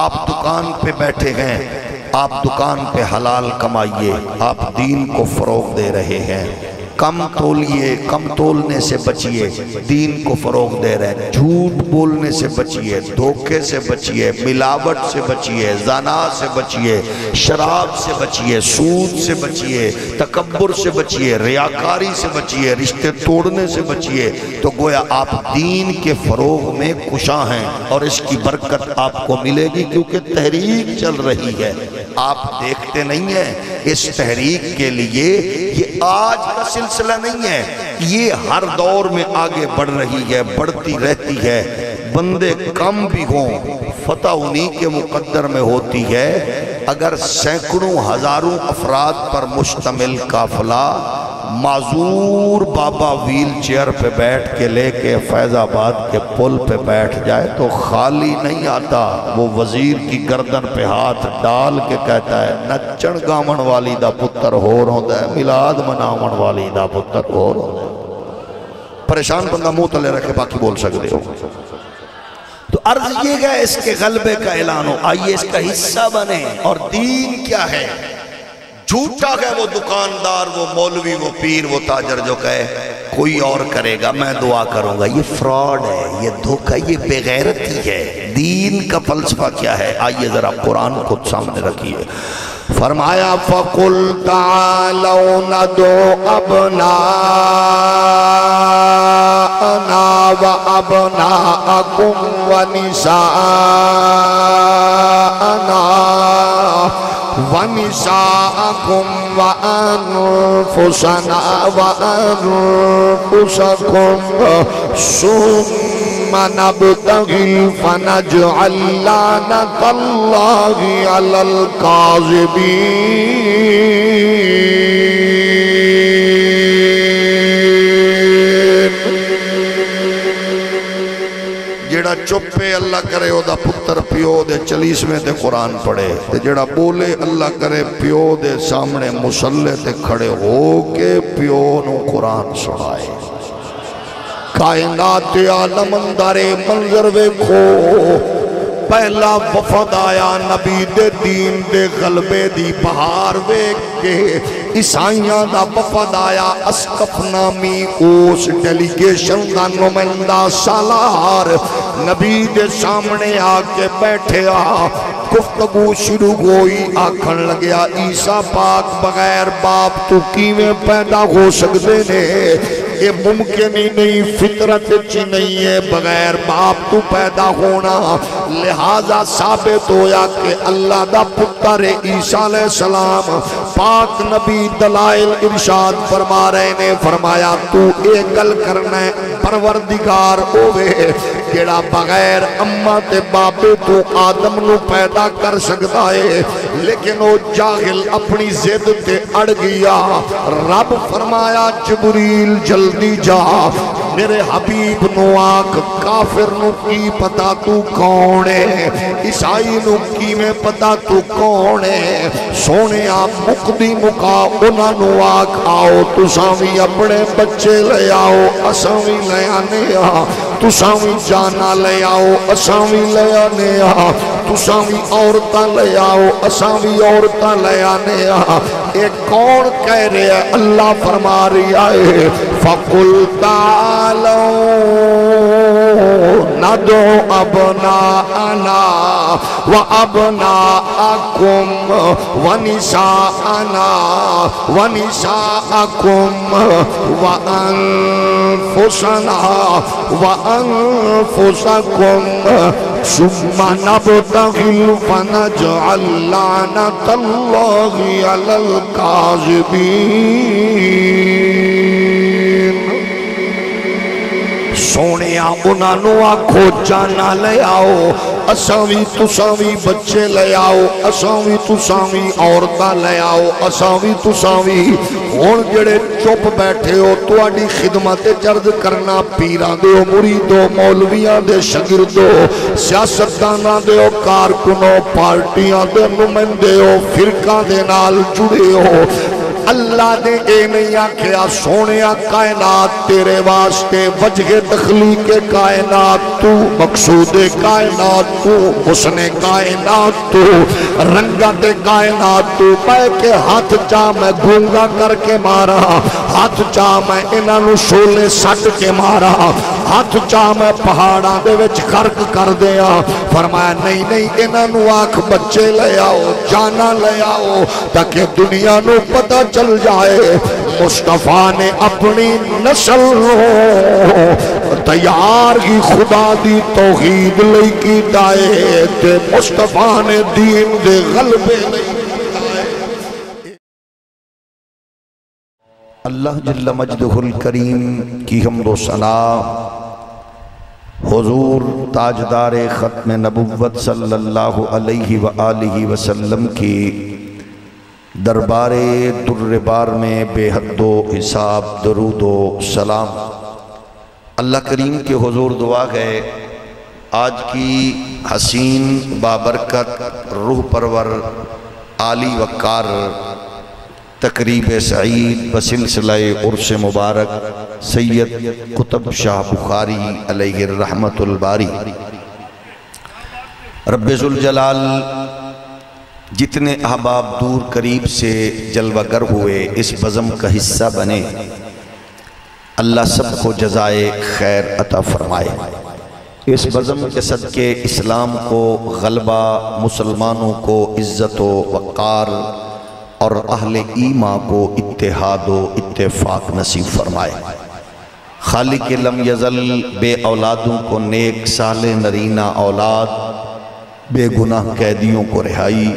آپ دکان پہ بیٹھے ہیں، آپ دکان پہ حلال کمائیے، آپ دین کو فروغ دے رہے ہیں۔ کم تولیے، کم تولنے سے بچیے، دین کو فروغ دے رہے ہیں۔ جھوٹ بولنے سے بچیے، دھوکے سے بچیے، ملاوٹ سے بچیے، زنا سے بچیے، شراب سے بچیے، سود سے بچیے، تکبر سے بچیے، ریاکاری سے بچیے، رشتے توڑنے سے بچیے۔ تو گویا آپ دین کے فروغ میں کشاں ہیں اور اس کی برکت آپ کو ملے گی، کیونکہ تحریک چل رہی ہے۔ آپ دیکھتے نہیں ہیں اس تحریک کے لیے، یہ آج کا سلسلہ نہیں ہے، یہ ہر دور میں آگے بڑھ رہی ہے، بڑھتی رہتی ہے۔ بندے کم بھی ہوں، فتح انہی کے مقدر میں ہوتی ہے۔ اگر سینکڑوں ہزاروں افراد پر مشتمل قافلہ معذور بابا ویل چیئر پہ بیٹھ کے لے کے فیض آباد کے پل پہ بیٹھ جائے تو خالی نہیں آتا۔ وہ وزیر کی گردن پہ ہاتھ ڈال کے کہتا ہے نچن گامن والی دا پتر ہور ہوتا ہے، میلاد مناون والی دا پتر ہور ہوتا ہے۔ پریشان بندہ منہ تلے رکھے باقی بول سکتے ہو۔ تو عرض یہ گا اس کے غلبے کا اعلان ہو، آئیے اس کا حصہ بنے۔ اور دین کیا ہے؟ جھوٹا ہے وہ دکاندار، وہ مولوی، وہ پیر، وہ تاجر جو کہے کوئی اور کرے گا میں دعا کروں گا، یہ فراڈ ہے، یہ دھوکہ، یہ بے غیرتی ہے۔ دین کا فلسفہ کیا ہے؟ آئیے ذرا قرآن خود سامنے رکھیے۔ فرمایا فَقُلْ تَعَالَوْا نَدْعُ أَبْنَاءَنَا وَأَبْنَاءَكُمْ وَنِسَاءَكُمْ وَأَنفُسَنَا وَأَنفُسَكُمْ ثُمَّ نَبْتَهِلْ فَنَجْعَلْ لَعْنَتَ اللَّهِ عَلَى الْكَاذِبِينَ۔ جیڑا چپے اللہ کرے او دا پتر پیو دے 40ویں تے قرآن پڑھے، تے جیڑا بولے اللہ کرے پیو دے سامنے مصلے تے کھڑے ہو کے پیو نو قرآن سنائے۔ کائنات عالم اندارے منظر ویکھو، پہلا وفد آیا نبی دے دین دے غلبے دی بہار ویکھ کے، عیسائیاں دا وفد آیا، اسقف نامی اس ڈیلیگیشن دا نمائندہ سالار نبی دے سامنے آ کے بیٹھے آ، گفتگو شروع ہوئی، آکھن لگیا عیسیٰ پاک بغیر باپ تو کیویں پیدا ہو سکتے نے؟ یہ ممکن ہی نہیں، فطرت چی نہیں ہے بغیر باپ تو پیدا ہونا۔ لہذا ثابت ہویا کہ اللہ دا پتر عیسیٰ علیہ السلام۔ پاک نبی دلائل ارشاد فرما رہے نے، فرمایا تو ایک گل کرنا ہے پروردگار ہوئے جیڑا بغیر اماں تے باپے تو آدم نو پیدا کر سکتا ہے، لیکن وہ جاہل اپنی زد تے اڑ گیا۔ رب فرمایا جبریل جلدی جا، میرے حبیب نو آنکھ، کافر نو کی پتا تو کون ہے، عیسائی نو کی میں پتا تو کون ہے۔ سونے آپ مقدی مکا انہاں نو آنکھ، آؤ تساوی اپنے بچے لے آؤ، اساوی لے آنے آ، تساوی جانا لے آؤ، اساوی لے آنے آ، تساوی عورتاں لے آؤ، اساوی عورتاں لے آنے آ۔ ایک کون کہہ رہے ہیں؟ اللہ فرما رہا ہے فَقُلْ تَعَالَوْا نَدْعُ أَبْنَاءَنَا وَأَبْنَاءَكُمْ وَنِسَاءَنَا وَنِسَاءَكُمْ وَأَنفُسَنَا وَأَنفُسَكُمْ ثُمَّ نَبْتَهِلْ فَنَجْعَلْ لَعْنَتَ اللَّهِ عَلَى الْكَاذِبِينَ۔ سونیا انہاں نو آکھو جانا لے آؤ، اساوی تساوی بچے لے آؤ، اساوی تساوی عورتاں لے آؤ، اساوی تساوی۔ ہون جڑے چپ بیٹھے ہو تواڈی خدمت چرد کرنا، پیراں دے ہو، مریدو، مولویاں دے شاگردو، سیاستداناں دے ہو، کارکنوں، پارٹیاں دے نمائندے ہو، فرقاں دے نال جڑے ہو، اللہ نے اے نہیں آکھیا سونیا کائنات تیرے واسطے وجہ تخلیق کائنات تو، مقصود کائنات تو، حسن کائنات تو، رنگت کائنات تو، پہ کے ہاتھ چاہ میں گونگا کر کے مارا، ہاتھ چاہ میں انہوں شولے سٹ کے مارا، ہاتھ چاہ میں پہاڑا دے وچ خرق کر دیا۔ فرمایا نہیں نہیں انہوں آنکھ بچے لے آؤ، جانا لے آؤ، تاکہ دنیا نو پتہ چل جائے مصطفیٰ نے اپنی نسل تیار کی خدا دی توحید لئی کی دائے تے مصطفیٰ نے دین دے غلبے لئی اللہ جل مجدہ الکریم کی حمد و ثنا حضور تاجدار ختم نبوت صلی اللہ علیہ وآلہ وسلم کی دربار در بار میں بے حد و حساب درود و سلام۔ اللہ کریم کے حضور دعا ہے آج کی حسین بابرکت روح پرور عالی وقار تقریب سعید بسلسلہ عرس مبارک سید قطب شاہ بخاری علیہ الرحمت الباری، رب ذوالجلال جتنے احباب دور قریب سے جلوہ گر ہوئے اس بزم کا حصہ بنے، اللہ سب کو جزائے خیر عطا فرمائے۔ اس بزم کے صدقے اسلام کو غلبہ، مسلمانوں کو عزت و وقار اور اہل ایمان کو اتحاد و اتفاق نصیب فرمائے۔ خالق لم یزل بے اولادوں کو نیک صالح نرینہ اولاد، بے گناہ قیدیوں کو رہائی،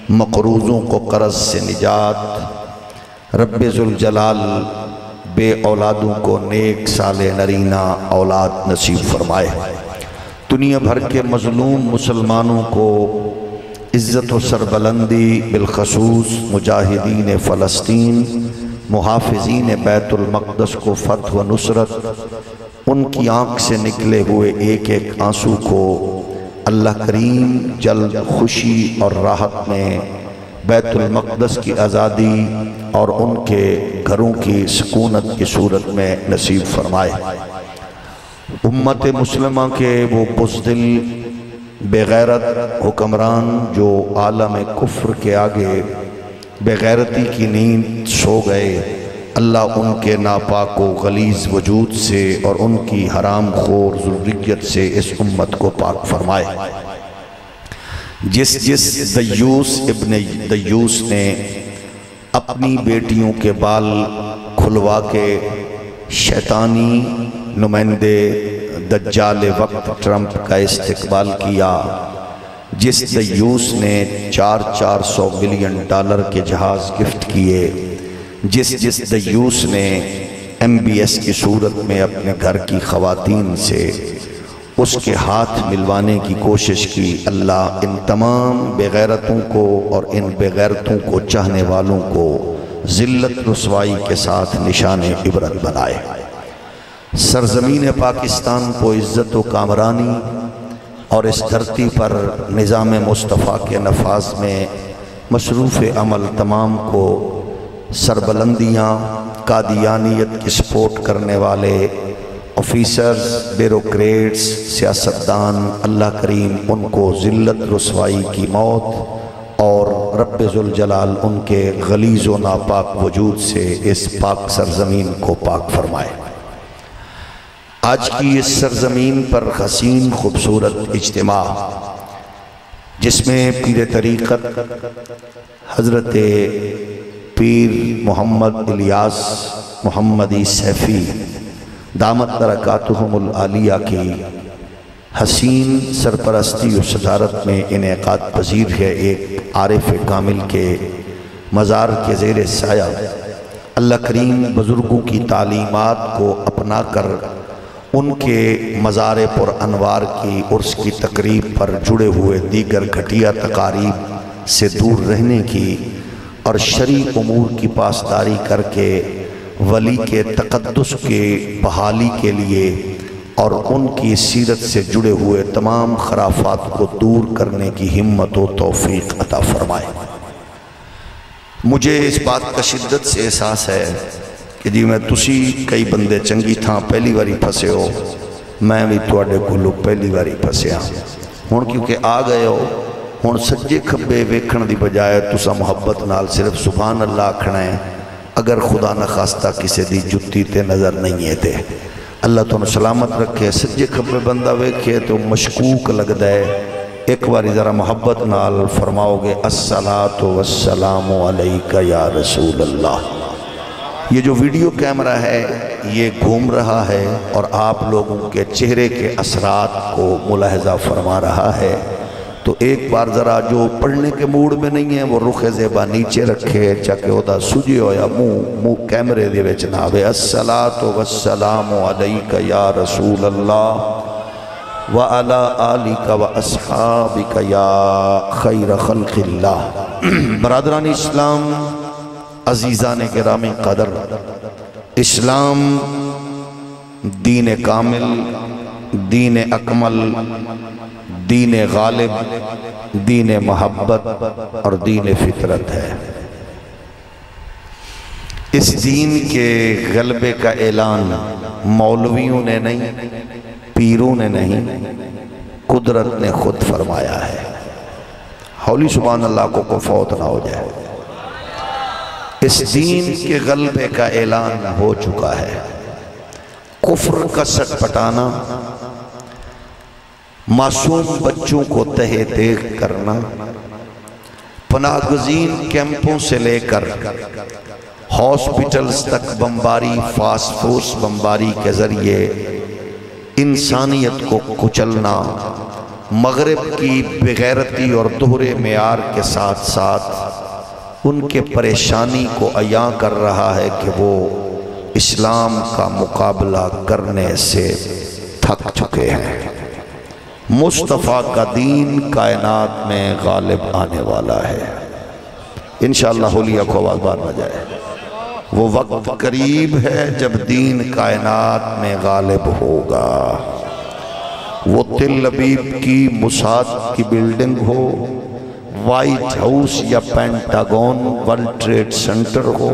مقروضوں کو قرض سے نجات۔ رب ذوالجلال بے اولادوں کو نیک صالح نرینہ اولاد نصیب فرمائے۔ دنیا بھر کے مظلوم مسلمانوں کو عزت و سربلندی، بالخصوص مجاہدین فلسطین، محافظین بیت المقدس کو فتح و نصرت، ان کی آنکھ سے نکلے ہوئے ایک ایک آنسو کو اللہ کریم جلد خوشی اور راحت میں بیت المقدس کی آزادی اور ان کے گھروں کی سکونت کی صورت میں نصیب فرمائے۔ امت مسلمہ کے وہ بزدل بے غیرت حکمران جو عالم کفر کے آگے بے غیرتی کی نیند سو گئے، اللہ ان کے ناپاک و غلیظ وجود سے اور ان کی حرام خور ذریت سے اس امت کو پاک فرمائے۔ جس دیوس ابن دیوس نے اپنی بیٹیوں کے بال کھلوا کے شیطانی نمائندے دجال وقت ٹرمپ کا استقبال کیا، جس دیوس نے 400 ملین ڈالر کے جہاز گفٹ کیے، جس دیوس نے MBS کی صورت میں اپنے گھر کی خواتین سے اس کے ہاتھ ملوانے کی کوشش کی، اللہ ان تمام بے غیرتوں کو اور ان بے غیرتوں کو چاہنے والوں کو ذلت رسوائی کے ساتھ نشان عبرت بنائے۔ سرزمین پاکستان کو عزت و کامرانی اور اس دھرتی پر نظام مصطفیٰ کے نفاذ میں مصروف عمل تمام کو سربلندیاں، قادیانیت کی سپورٹ کرنے والے آفیسرز، بیوروکریٹس، سیاستدان، اللہ کریم ان کو ذلت رسوائی کی موت اور رب ذوالجلال ان کے غلیظ و ناپاک وجود سے اس پاک سرزمین کو پاک فرمائے۔ آج کی اس سرزمین پر حسین خوبصورت اجتماع جس میں پیر طریقت حضرت پیر محمد الیاس محمدی سیفی دامت برکاتہم العالیہ کی حسین سرپرستی و صدارت میں انعقاد پذیر ہے ایک عارف کامل کے مزار کے زیر سایہ۔ اللہ کریم بزرگوں کی تعلیمات کو اپنا کر ان کے مزار پر انوار کی عرس کی تقریب پر جڑے ہوئے دیگر گھٹیا تقاریب سے دور رہنے کی اور شرعی امور کی پاسداری کر کے ولی کے تقدس کے بحالی کے لیے اور ان کی سیرت سے جڑے ہوئے تمام خرافات کو دور کرنے کی ہمت و توفیق عطا فرمائے۔ مجھے اس بات کا شدت سے احساس ہے کہ جی میں تسی کئی بندے چنگی تھا پہلی باری پھسے ہو، میں بھی تواڈے کولوں پہلی باری پھسیا ہن، کیونکہ آ گئے ہو ہن سجے کھبے ویکھن دی بجائے تسا محبت نال صرف سبحان اللہ آکھنا ہے۔ اگر خدا نخواستہ کسی دی جتی تے نظر نہیں ہے تے اللہ تو سلامت رکھے، سجے کھبے بندہ ویکھے تو مشکوک لگدا ہے، ایک باری ذرا محبت نال فرماؤ گے الصلاۃ والسلام علیک یا رسول اللہ۔ یہ جو ویڈیو کیمرہ ہے یہ گھوم رہا ہے اور آپ لوگوں کے چہرے کے اثرات کو ملاحظہ فرما رہا ہے، تو ایک بار ذرا جو پڑھنے کے موڈ میں نہیں ہے وہ رخ زیبا نیچے رکھے چاکہ ہوتا سجے ہو یا منہ کیمرے دے وچ نہ آوے۔ الصلاۃ والسلام علیک یا رسول اللہ وعلی آلک واصحابک یا خیر خلق اللہ۔ برادران اسلام، عزیزان گرامی قدر، اسلام دین کامل، دین اکمل، دین غالب، دین محبت اور دین فطرت ہے۔ اس دین کے غلبے کا اعلان مولویوں نے نہیں، پیروں نے نہیں، قدرت نے خود فرمایا ہے۔ ہولی سبحان اللہ کو فوت نہ ہو جائے۔ اس دین کے غلبے کا اعلان ہو چکا ہے۔ کفر کا سٹ پٹانا، معصوم بچوں کو تہہ دیکھ کرنا، پناہ گزین کیمپوں سے لے کر ہاسپٹلز تک بمباری، فاسٹ فوڈز بمباری کے ذریعے انسانیت کو کچلنا، مغرب کی بغیرتی اور دوہرے معیار کے ساتھ ساتھ ان کے پریشانی کو عیاں کر رہا ہے کہ وہ اسلام کا مقابلہ کرنے سے تھک چکے ہیں۔ مصطفیٰ کا دین کائنات میں غالب آنے والا ہے۔ انشاءاللہ ہولیہ کو آواز بار نہ جائے۔ وہ وقت قریب ہے جب دین کائنات میں غالب ہوگا۔ وہ تل ابیب کی موساد کی بلڈنگ ہو، وائٹ ہاؤس یا پینٹاگون ورلڈ ٹریڈ سنٹر ہو،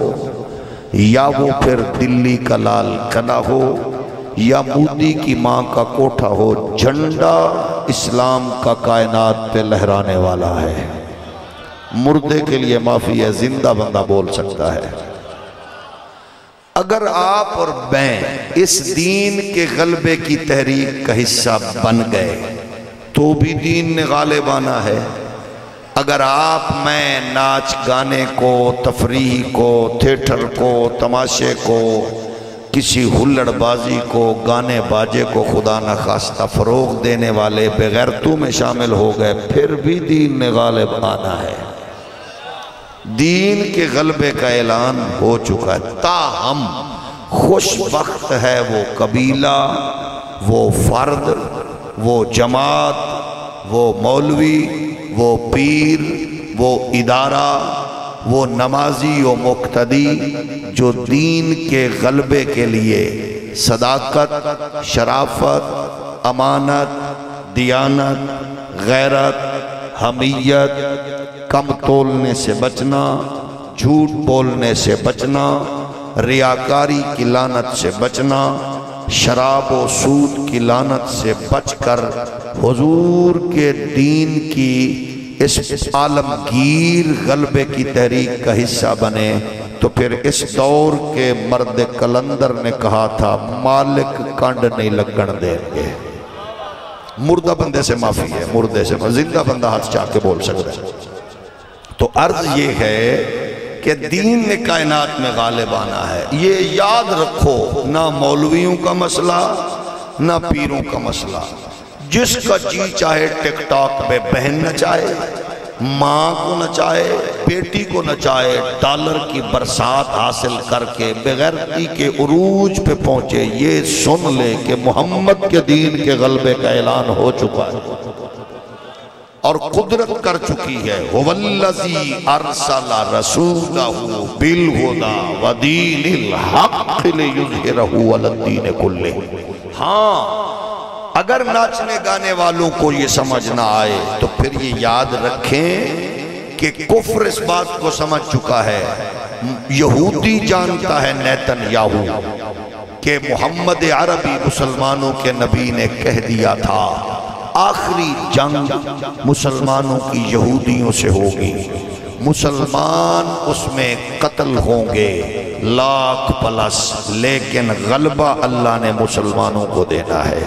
یا وہ پھر دلی کا لال قلعہ ہو، یا مودی کی ماں کا کوٹھا ہو، جھنڈا اسلام کا کائنات پہ لہرانے والا ہے۔ مردے کے لیے معافی ہے، زندہ بندہ بول سکتا ہے۔ اگر آپ اور میں اس دین کے غلبے کی تحریک کا حصہ بن گئے تو بھی دین نے غالب آنا ہے۔ اگر آپ میں ناچ گانے کو، تفریح کو، تھیٹر کو، تماشے کو، کسی ہلڑ بازی کو، گانے باجے کو خدا نخواستہ فروغ دینے والے بغیرتوں میں شامل ہو گئے، پھر بھی دین نے غالب آنا ہے۔ دین کے غلبے کا اعلان ہو چکا ہے، تاہم خوش بخت ہے وہ قبیلہ، وہ فرد، وہ جماعت، وہ مولوی، وہ پیر، وہ ادارہ، وہ نمازی و مقتدی جو دین کے غلبے کے لیے صداقت، شرافت، امانت، دیانت، غیرت، حمیت، کم تولنے سے بچنا، جھوٹ بولنے سے بچنا، ریاکاری کی لعنت سے بچنا، شراب و سود کی لعنت سے بچ کر حضور کے دین کی اس عالمگیر غلبے کی تحریک کا حصہ بنے، تو پھر اس دور کے مرد کلندر نے کہا تھا مالک کنڈ نہیں لگن دیں گے۔ مردہ بندے سے معافی ہے، مردے سے زندہ بندہ ہاتھ چاہ کے بول سکتا ہے۔ تو عرض یہ ہے کہ دین نے کائنات میں غالب آنا ہے۔ یہ یاد رکھو، نہ مولویوں کا مسئلہ نہ پیروں کا مسئلہ۔ جس کا جی چاہے ٹک ٹاک پہ بہن نچائے، ماں کو نچائے، بیٹی کو نچائے، ڈالر کی برسات حاصل کر کے بغیرتی کے عروج پہ پہنچے، یہ سن لے کہ محمد کے دین کے غلبے کا اعلان ہو چکا ہے اور قدرت کر چکی ہے۔ وَالَّذِي أَرْسَلَ رَسُولَهُ بِالْهُدَى وَدِينِ الْحَقِّ لِيُظْهِرَهُ عَلَى الدِّينِ كُلِّهِ۔ ہاں، اگر ناچنے گانے والوں کو یہ سمجھ نہ آئے تو پھر یہ یاد رکھیں کہ کفر اس بات کو سمجھ چکا ہے، یہودی جانتا ہے نیتن یاہو کہ محمد عربی مسلمانوں کے نبی نے کہہ دیا تھا آخری جنگ مسلمانوں کی یہودیوں سے ہوگی، مسلمان اس میں قتل ہوں گے 1,00,000+، لیکن غلبہ اللہ نے مسلمانوں کو دینا ہے۔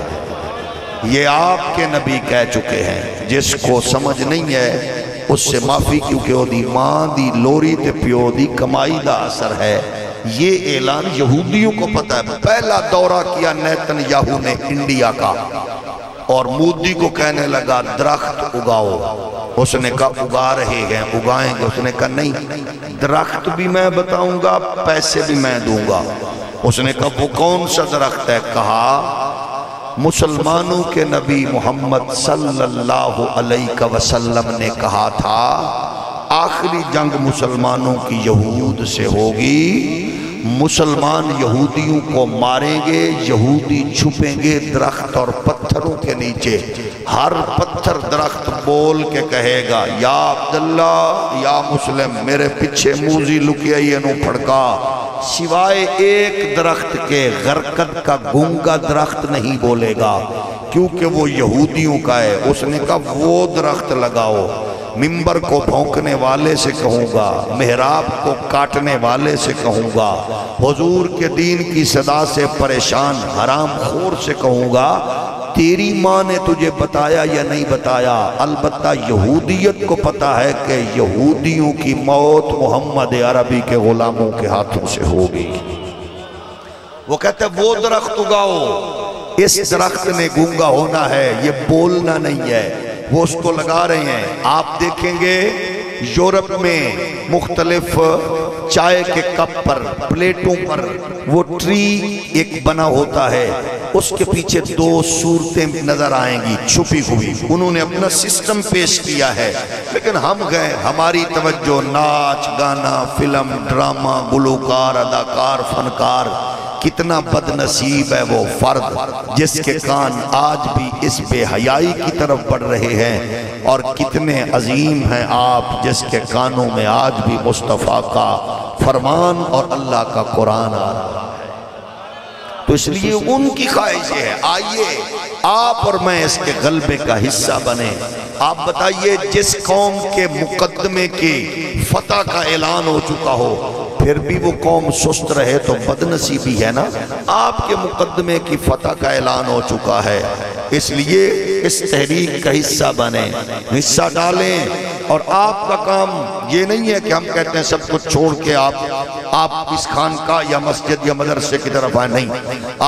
یہ آپ کے نبی کہہ چکے ہیں، جس کو سمجھ نہیں ہے اس سے معافی، کیونکہ وہ دی ماں دی لوری تے پیو دی کمائی دا اثر ہے۔ یہ اعلان یہودیوں کو پتہ ہے۔ پہلا دورہ کیا نیتن یاہو نے انڈیا کا، اور مودی کو کہنے لگا درخت اگاؤ۔ اس نے کہا اگا رہے ہیں، اگائیں گے۔ اس نے کہا نہیں، درخت بھی میں بتاؤں گا، پیسے بھی میں دوں گا۔ اس نے کہا وہ کون سا درخت ہے؟ کہا مسلمانوں کے نبی محمد صلی اللہ علیہ وسلم نے کہا تھا آخری جنگ مسلمانوں کی یہود سے ہوگی، مسلمان یہودیوں کو ماریں گے، یہودی چھپیں گے درخت اور پتھروں کے نیچے، ہر پتھر درخت بول کے کہے گا یا عبداللہ یا مسلم، میرے پیچھے موزی لکیائی انہوں پھڑکا، سوائے ایک درخت کے غرقد کا گونگا درخت نہیں بولے گا، کیونکہ وہ یہودیوں کا ہے۔ اس نے کہا وہ درخت لگاؤ، ممبر کو بھونکنے والے سے کہوں گا، محراب کو کاٹنے والے سے کہوں گا، حضور کے دین کی صدا سے پریشان حرام خور سے کہوں گا تیری ماں نے تجھے بتایا یا نہیں بتایا؟ البتہ یہودیت کو پتا ہے کہ یہودیوں کی موت محمد عربی کے غلاموں کے ہاتھوں سے ہوگی۔ وہ کہتے ہیں وہ درخت اگاؤ، اس درخت نے گونگا ہونا ہے، یہ بولنا نہیں ہے۔ وہ اس کو لگا رہے ہیں۔ آپ دیکھیں گے یورپ میں مختلف چائے کے کپ پر، پلیٹوں پر وہ ٹری ایک بنا ہوتا ہے، اس کے پیچھے 2 صورتیں نظر آئیں گی چھپی ہوئی۔ انہوں نے اپنا سسٹم پیش کیا ہے، لیکن ہم گئے، ہماری توجہ ناچ گانا، فلم، ڈرامہ، گلوکار، اداکار، فنکار۔ کتنا بد نصیب ہے وہ فرد جس کے کان آج بھی اس بے حیائی کی طرف بڑھ رہے ہیں، اور کتنے عظیم ہیں آپ جس کے کانوں میں آج بھی مصطفیٰ کا فرمان اور اللہ کا قرآن آ رہا ہے۔ تو اس لیے ان کی خواہش ہے آئیے آپ اور میں اس کے غلبے کا حصہ بنیں۔ آپ بتائیے جس قوم کے مقدمے کی فتح کا اعلان ہو چکا ہو پھر بھی وہ قوم سست رہے تو بدنصیبی ہے نا۔ آپ کے مقدمے کی فتح کا اعلان ہو چکا ہے، اس لیے اس تحریک کا حصہ بنیں، حصہ ڈالیں۔ اور آپ کا کام یہ نہیں ہے کہ ہم کہتے ہیں سب کچھ چھوڑ کے آپ اس خانقاہ یا مسجد یا مدرسے کی طرف آئیں، نہیں،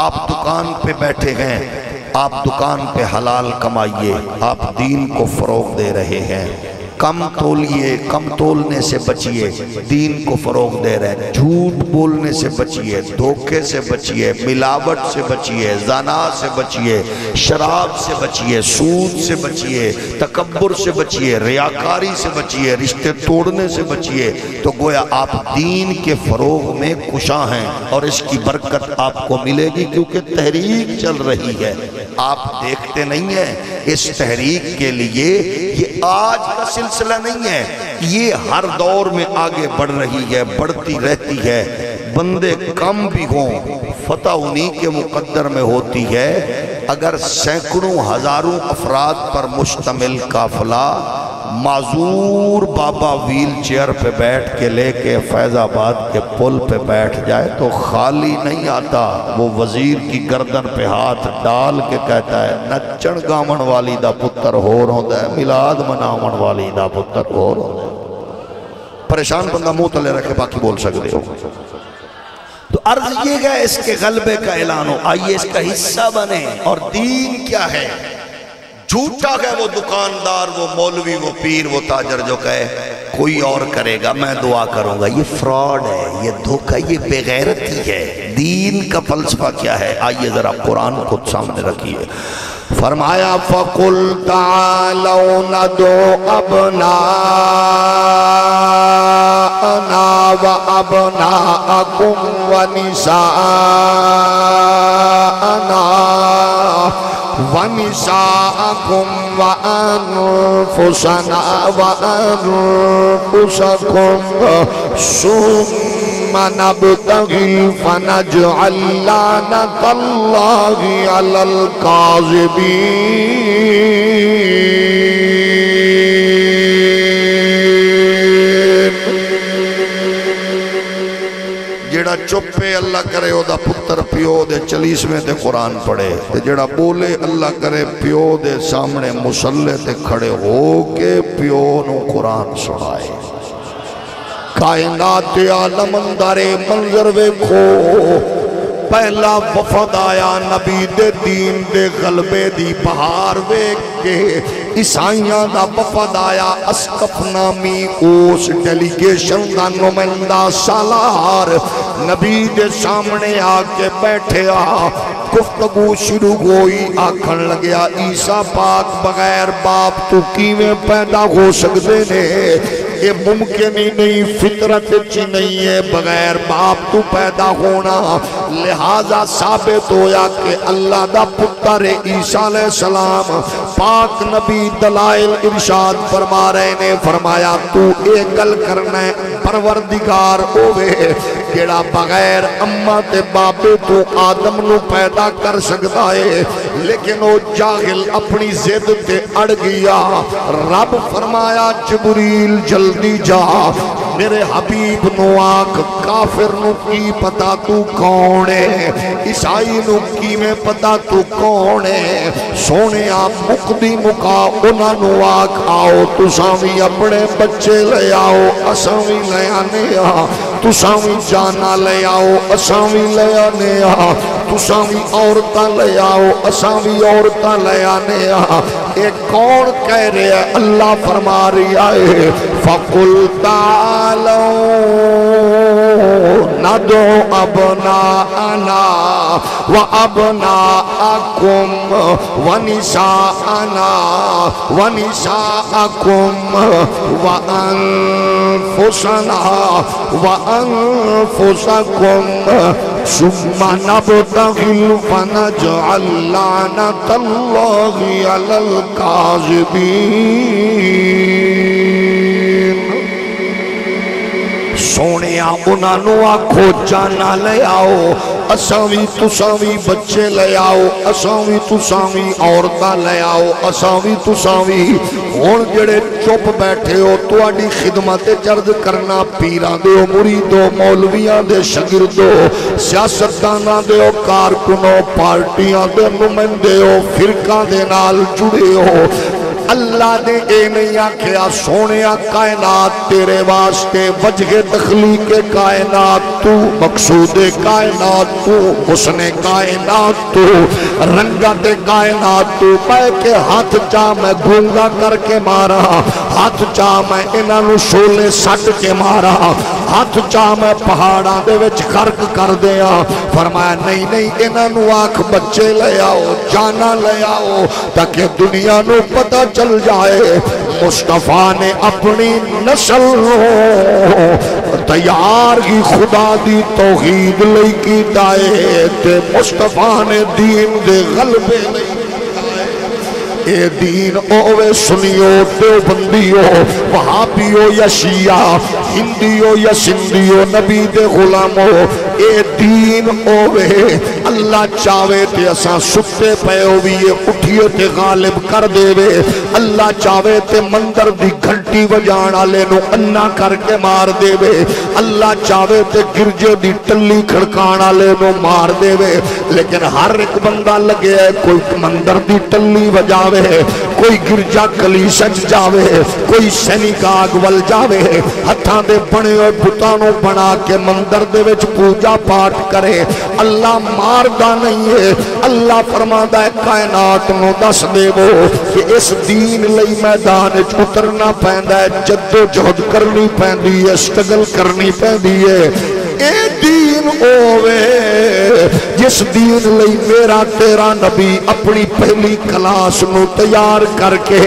آپ دکان پہ بیٹھے ہیں، آپ دکان پہ حلال کمائیے، آپ دین کو فروغ دے رہے ہیں۔ کم تولیے، کم تولنے سے بچیے، دین کو فروغ دے رہے ہیں۔ جھوٹ بولنے سے بچیے، دھوکے سے بچیے، ملاوٹ سے بچیے، زنا سے بچیے، شراب سے بچیے، سود سے بچیے، تکبر سے بچیے، ریاکاری سے بچیے، رشتے توڑنے سے بچیے۔ تو گویا آپ دین کے فروغ میں کشاں ہیں، اور اس کی برکت آپ کو ملے گی کیونکہ تحریک چل رہی ہے۔ آپ دیکھتے نہیں ہیں اس تحریک کے لیے یہ آج کا سلسلہ نہیں ہے، یہ ہر دور میں آگے بڑھ رہی ہے، بڑھتی رہتی ہے۔ بندے کم بھی ہوں فتح انہی کے مقدر میں ہوتی ہے۔ اگر سینکڑوں ہزاروں افراد پر مشتمل قافلہ معذور بابا ویل چیئر پہ بیٹھ کے لے کے فیض آباد کے پل پہ بیٹھ جائے تو خالی نہیں آتا، وہ وزیر کی گردن پہ ہاتھ ڈال کے کہتا ہے نچن گامن والی دا پتر ہور ہوندہ ہے، میلاد مناون والی دا پتر ہور ہوندہ ہے۔ پریشان بندہ منہ تلے رکھے باقی بول سکتے ہو۔ تو عرض یہ گئے اس کے غلبے کا اعلان ہو، آئیے اس کا حصہ بنے۔ اور دین کیا ہے؟ جھوٹا ہے وہ دکاندار، وہ مولوی، وہ پیر، وہ تاجر جو کہے کوئی اور کرے گا میں دعا کروں گا، یہ فراڈ ہے، یہ دھوکہ، یہ بے غیرتی ہے۔ دین کا فلسفہ کیا ہے؟ آئیے ذرا قرآن خود سامنے رکھیے۔ فرمایا فَقُلْ تَعَالَوْا نَدْعُ أَبْنَاءَنَا وَأَبْنَاءَكُمْ وَنِسَاءَنَا وَنِسَاءَكُمْ وَأَنفُسَنَا وَأَنفُسَكُمْ ثُمَّ نَبْتَغِي فَنَجْعَلْ لَعْنَتَ اللَّهِ عَلَى الْكَاذِبِينَ۔ جڑا چپے اللہ کرے او دا پتر پیو دے 40ویں تے قرآن پڑھے، تے جڑا بولے اللہ کرے پیو دے سامنے مصلے تے کھڑے ہو کے پیو نو قرآن سنائے۔ کائنات عالم اندارے منظر ویکھو، پہلا وفد آیا نبی دے دین دے غلبے دی بہار ویکھ کے، عیسائیاں دا وفد آیا اسقف نامی اس ڈیلیگیشن دا نمائندہ سالار نبی دے سامنے آ کے بیٹھے گفتگو شروع ہوئی، آکھن لگیا عیسیٰ پاک بغیر باپ تو کیویں پیدا ہو سکتے نے؟ یہ ممکن ہی نہیں، فطرت چی نہیں ہے بغیر باپ تو پیدا ہونا۔ لہذا ثابت ہویا کہ اللہ دا پتر عیسیٰ علیہ السلام پاک نبی دلائل ارشاد فرما رہے نے، فرمایا تو ایک گل کرنا ہے پروردگار ہوئے جیڑا بغیر اماں تے باپے تو آدم نو پیدا کر سکتا ہے، لیکن وہ جاہل اپنی زد تے اڑ گیا۔ رب فرمایا جبریل جلدی جا میرے حبیب نو آنکھ، کافر نو کی پتا تو کون ہے، عیسائی نو کی میں پتا تو کون ہے، سونے آپ مقدی مکا انہاں نو آنکھ آؤ تساوی اپنے بچے لے آؤ اساوی لے آنے تساوی جانا لے آؤ اساوی لے آنے تساوی عورتاں لے آؤ اساوی عورتاں لے آنے۔ ایک کون کہہ رہے ہیں؟ اللہ فرما رہا ہے فَقُلْ تَعَالَوْا نَدْعُ أَبْنَاءَنَا وَأَبْنَاءَكُمْ وَنِسَاءَنَا وَنِسَاءَكُمْ وَأَنفُسَنَا وَأَنفُسَكُمْ ثُمَّ نَبْتَهِلْ فَنَجْعَلْ لَعْنَتَ اللَّهِ عَلَى الْكَاذِبِينَ۔ سونیا انہاں نو آکھو جانا لے آؤ اساوی تساوی بچے لے آؤ اساوی تساوی عورتاں لے آؤ اساوی تساوی۔ ہن جڑے چپ بیٹھے ہو تواڈی خدمت عرض کرنا پیراں دے مریدو مولویاں دے شاگردو سیاستداناں دے کارکنو پارٹیاں دے نمائندے ہو فرقہ دے نال جڑے ہو، اللہ نے اے نہیں آکھیا سونیا کائنات تیرے واسطے، وجہ تخلیق کائنات تو، مقصود کائنات تو، حسن کائنات تو، رنگت کائنات تو، پہ کے ہاتھ چاہ میں گونگا کر کے مارا، ہاتھ چاہ میں انہاں نو شولے سٹ کے مارا، ہاتھ چاہ میں پہاڑاں دے وچ خرق کر دیا۔ فرمایا نہیں نہیں انہاں نو آنکھ بچے لے آؤ جانا لے آؤ تاکہ دنیا نو پتہ چل جائے مصطفیٰ نے اپنی نسل تیار کی خدا دی توحید لئی کی دائے تے مصطفیٰ نے دین دے غلبے لئی اے دین اوے سنیو دیوبندیو وہابیو یا شیعہ ہندیو یا سندھیو نبی دے غلامو، اے دین اوے اللہ چاہوے تے اساں ستے پے ہوئیے اٹھیے تے غالب کر دے وے، اللہ چاہوے تے مندر دی گھنٹی وجانا لے نو انا کر کے مار دے وے، اللہ چاہوے تے گرجے دی ٹلی کھڑکانا لے نو مار دے وے، لیکن ہر ایک بندہ لگے ہے کوئی مندر دی ٹلی وجاوے، کوئی گرجا کلیسچ جاوے، کوئی سینیگاگ ول جاوے، ہتھاں دے بنے ہوئے بتانوں بنا کے مندر دے وچ پوجا پاٹ کرے۔ اللہ ماردہ نہیں ہے، اللہ فرماندہ ہے کائنات نو دس دے وہ کہ اس دین لئی میدان اترنا پہندہ ہے، جد و جہد کرنی پہندی ہے، اسٹرگل کرنی پہندی ہے۔ اے دین اوے جس دین لئی میرا تیرا نبی اپنی پہلی کلاس نو تیار کر کے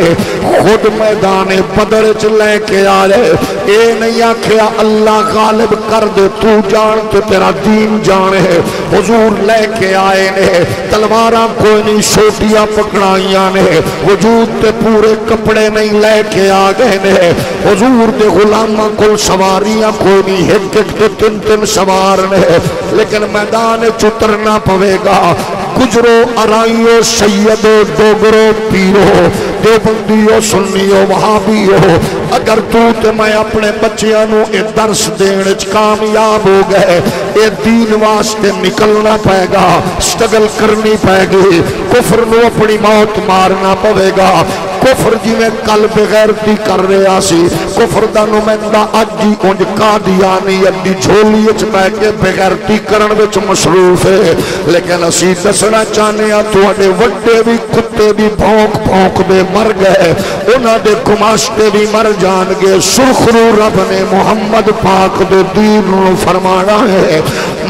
خود میدان بدر چ لے کے آئے، اے نہیں آکھیا اللہ غالب کر دے تو جان تو تیرا دین جانے، حضور لے کے آئے نے، تلواراں کوئی نہیں چھوٹیاں پکڑائیاں نے، وجود تے پورے کپڑے نہیں لے کے آگئے نے، حضور دے غلامہ کل سواریاں کوئی نہیں، ایک ایک تے تن تن سوار نے، لیکن میدان چترنا پوے گا، گجرو ارائیو سیدو ڈوگرو پیرو دیوبندیو سنیو وہابیو، اگر تو تے میں اپنے بچیاں نو اے درس دینے کامیاب ہو گئے، اے دین واسطے نکلنا پائے گا، سٹرگل کرنی پائے گی، کفر نو اپنی موت مارنا پڑے گا، کفر جی میں کل بغیرتی کر رہا سی، کفر دا نمائندہ اج ہی انج قادیانی اڈی جھولی اچ بیٹھ کے بغیرتی کرن وچ مصروف ہے، لیکن اسی دسنا چاہنے ہاں تواڈے وڈے بھی کتے بھی بھونک بھونک دے مر گئے، انہاں دے گماشتے بھی مر جان گے، سرخرو رب نے محمد پاک دے دین نو فرمانا ہے،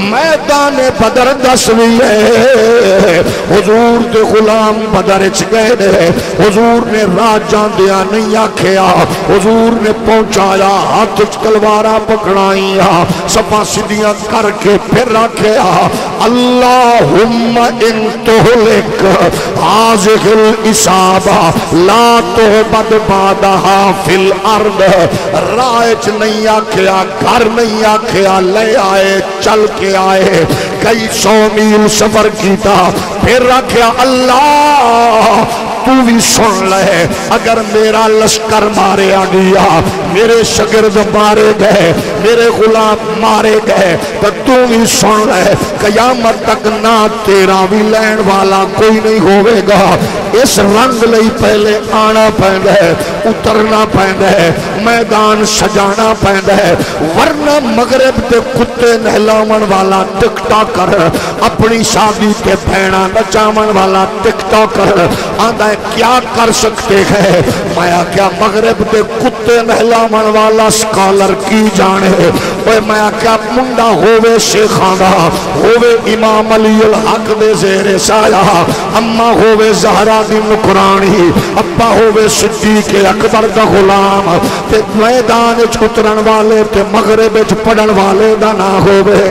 میدان بدر دس بھی ہے، حضور دے غلام بدر اچ گئے نے، حضور نے راہ جاندیا نہیں آکھیا، حضور نے پہنچایا، ہاتھ تلوارا پکڑائیا، صفا سیدیاں کر کے پھر رکھیا، اللہم ان تہلک ہذہ العصابہ لا تعبد بعدہا فی الارض، راہ نہیں آکھیا، گھر نہیں آکھیا، لے آئے چل کے آئے، کئی 100 میل سفر کیتا، پھر رکھیا اللہ تو بھی سن لے، اگر میرا لشکر مارے گیا، میرے شگرد مارے گئے، میرے غلام مارے گئے، تو بھی سن لے، قیامت تک نہ تیرا بھی لین والا کوئی نہیں ہوئے گا، اس رنگ لئی پہلے آنا پہندا ہے، اترنا پہندا ہے، میدان سجانا پہندا ہے، ورنہ مغرب تے کتے نہلاون والا ٹک ٹاکر، اپنی شادی تے بہنا نچاون والا ٹک ٹاکر آندا ہے کیا کر سکتے ہیں، میں کیا مغرب دے کتے نہلاون والا سکالر کی جانے، میں کیا منڈا ہووے شیخانہ، ہووے امام علی الحق دے زیر سایہ، اما ہووے زہرا دی نکرانی، ابا ہووے صدیق اکبر دا غلام، تے میدان اترن والے تے مغرب پڑھن والے دا نہ ہووے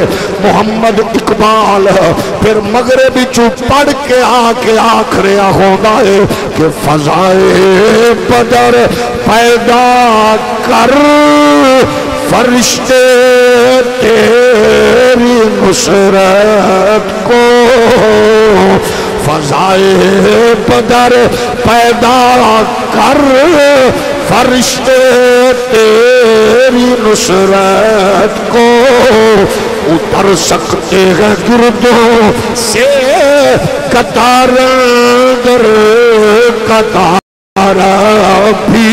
محمد اقبال، پھر مغرب چو پڑھ کے آخر ہوتا ہے کہ فضائے بدر پیدا کر فرشتے تیری نصرت کو، فضائے بدر پیدا کر فرشتے تیری نصرت کو، اتر سکتے ہیں گردوں سے قطار در قطار بھی،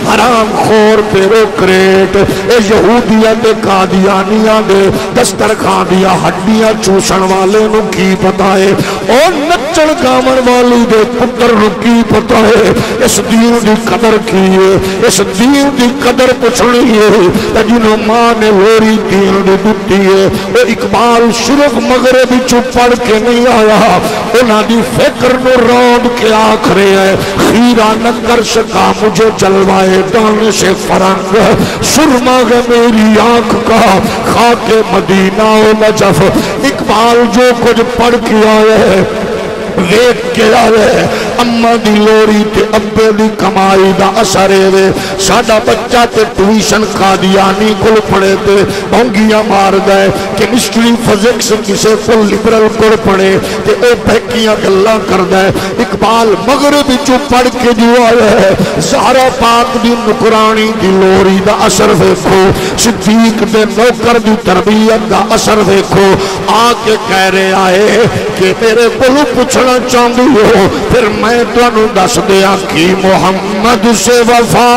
حرام خور بیروکریٹ اے یہودیاں دے قادیانیاں دے دسترخوان دیا ہڈیاں چوسن والے نو کی پتا ہے، اور نچن گاون والی دے پتر نو کی پتا ہے، اس دین دی قدر کی ہے، اس دین دی قدر پچھنی ہے، جنہوں ماں نے لوری دین دی دتی ہے، وہ اقبال صرف مغرب چو پڑھ کے نہیں آیا، انہاں دی فکر نو روند کے آکھرے ہیں، خیرہ نہ کر سکا مجھے جلوائے دانے سے فرنگ، سرما ہے میری آنکھ کا خاک مدینہ و نجف، اقبال جو کچھ پڑھ کے آئے ہیں ویک کے آئے، اما دی لوری تے ابے دی کمائی دا اثر ہے، ساڑا بچہ تے ٹویشن قادیانی کل پڑھے تے بھونگیاں مار گئے، کیمسٹری فزکس کسے کو لبرل کل پڑھے تے اے بھیکیاں گلہ کر دائے، اقبال مغرب چو پڑھ کے جو آئے ہے، زہرا پاک دی نکرانی دی لوری دا اثر دیکھو، صدیق دے نوکر دی تربیت دا اثر دیکھو، آکے کہہ رہے آئے کہ میرے بلو پچھڑا چاندی ہو، پھر میں تو انہوں دس دیا کہ محمد سے وفا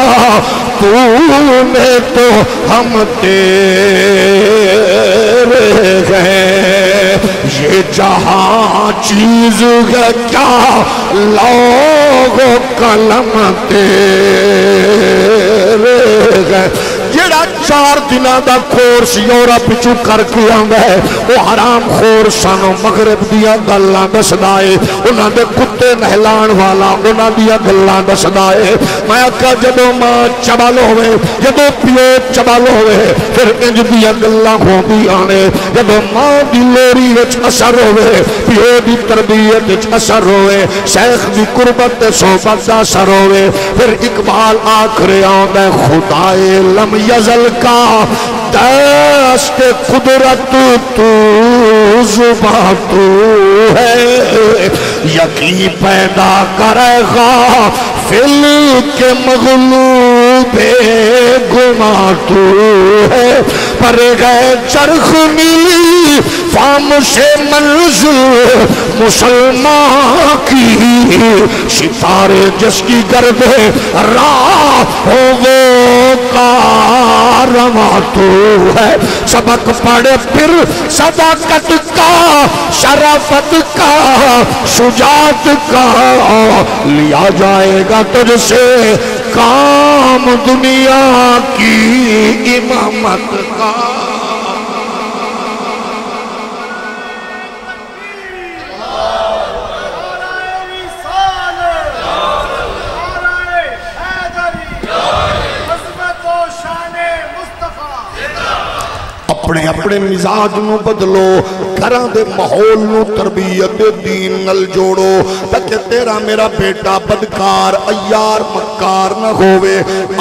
تو نے تو ہم تیرے گئے، یہ جہاں چیز ہے کیا لوگ قلم تیرے گئے، جڑا 4 دنوں دا کورس یورپ چوں کر کے آندا ہے وہ حرام خور سانو مغرب دیاں گلاں دسدا ہے انہاں دے کتے نہلان والا انہاں دیاں گلاں دسدا ہے میں آکھا جدوں ماں چبل ہوے جدوں پیو چبل ہوے پھر انج دیاں گلاں ہوندیاں نے جدوں ماں دی لوری وچ اثر ہوے پیو دی تربیت وچ اثر ہوے شیخ دی قربت تے صحبت دا اثر ہوے پھر اقبال آخر آندا ہے خدائے لم یزل کا دست قدرت تو زباں تو ہے یقین پیدا کرے گا فل کے مغلوب گماں تو ہے پر گئے چرخ ملی فام سے منزل مسلمان کی ستارے جس کی گرد راہ ہو وہ کارواں تو ہے سبق پڑھے پھر صداقت کا شرافت کا شجاعت کا لیا جائے گا تجھ سے کام دنیا کی امامت کا اپنے اپنے مزاج نو بدلو گھراں دے ماحول نو تربیت دین نل جوڑو تاکہ تیرا میرا بیٹا بدکار عیار مکار نہ ہوئے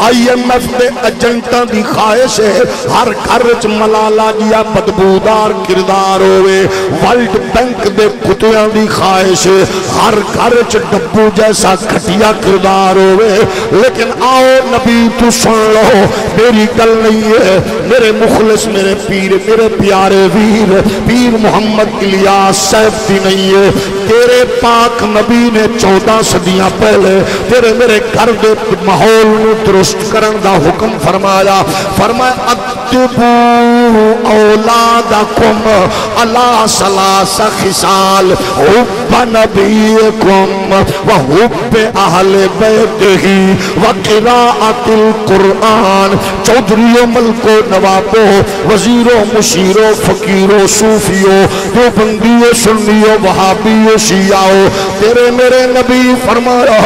IMF دے ایجنٹاں دی خواہش ہے ہر گھر وچ ملالا جیا بدبودار کردار ہوئے ورلڈ بینک دے کتیاں دی خواہش ہے ہر گھر وچ ڈبو جیسا گھٹیا کردار ہوئے لیکن آؤ نبی تو سن لو میری گل نہیں ہے میرے مخلص میرے پیر میرے پیارے ویر پیر محمد الیاس صاحب دی نہیں ہے تیرے پاک نبی نے 14 صدیاں پہلے تیرے میرے گھر دے ماحول نو درست کرن دا حکم فرمایا ادبو اولادکم علی ثلاث خصال حب نبیکم وحب اہل بیتہ وقراءۃ القرآن چودھریو ملکو نوابو وزیرو مشیرو فقیرو صوفیو دیوبندیو سنیو وہابیو شیعو تیرے میرے نبی فرمایا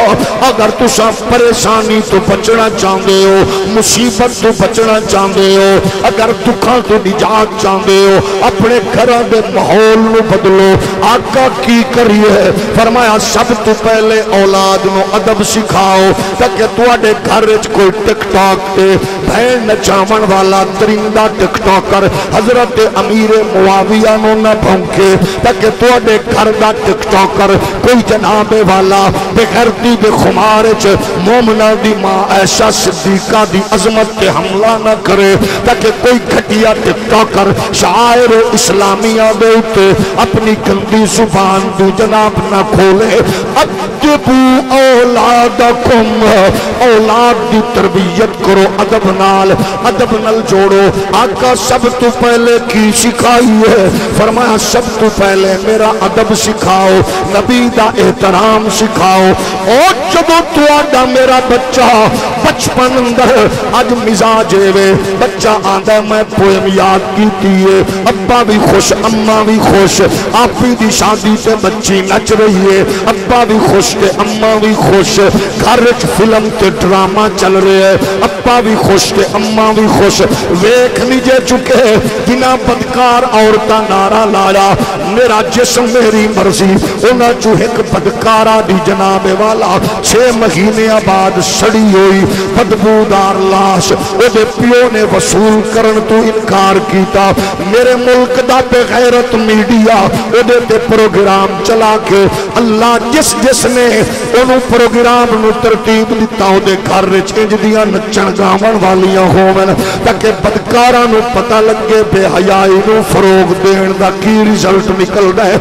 اگر تسا پریشانی تو بچنا چاہتے ہو مصیبت تو بچنا چاہتے ہو اگر دکھاں تو نجات چاہتے ہو اپنے گھراں دے ماحول نو بدلو آقا کی کریے فرمایا سب تو پہلے اولاد نو ادب سکھاؤ تاکہ تواڈے گھر وچ کوئی ٹک ٹاک تے بہن نچاون والا درندہ ٹک ٹاکر حضرت امیر معاویہ نو نہ بھونکے تاکہ تواڈے گھر دا ٹک ٹاکر کوئی جناب والا بغیرتی دے خمار وچ مومنہ دی ماں عائشہ صدیقہ دی عظمت تے حملہ نہ کرے تاکہ کوئی گھٹیا ٹک ٹاکر شاعر اسلامیہ دے اتے اپنی گندی زبان دی جناب نہ کھولے ادبو اولادکم اولاد دی تربیت کرو ادب نال جوڑو آقا سب تو پہلے کی سکھائی ہے فرمایا سب تو پہلے میرا ادب سکھاؤ نبی دا احترام سکھاؤ اور جب تو آدھا میرا بچہ بچپن اندر آج مزاج ہے بچہ آدھا میں پویم یاد کی تیئے ابا بھی خوش اممہ بھی خوش آپی دی شادی سے بچی نچ رہی ہے ابا بھی خوش تے اممہ بھی خوش گھرچ فلم تے ڈرامہ چل رہے ہے ابا بھی خوش تے اممہ بھی خوش ویکھ لیجے چکے بنا بدکار عورتہ نعرہ لایا میرا جسم میری مرضی انہا جو ایک بدکارہ دی جناب والا 6 مہینے بعد سڑی ہوئی بدبودار لاش او دے پیو نے وصول کرن تو انکار کیتا میرے ملک دا بے غیرت میڈیا او دے تے پروگرام چلا کے اللہ جس نے انہوں پروگرام نو ترتیب دیتا ہو دے گھر چینج دیا نچن گاون والیاں ہومن تاکہ بدکاراں نو پتہ لگے بے حیائی نو فروغ دین دا کی ریزلٹ نکل دے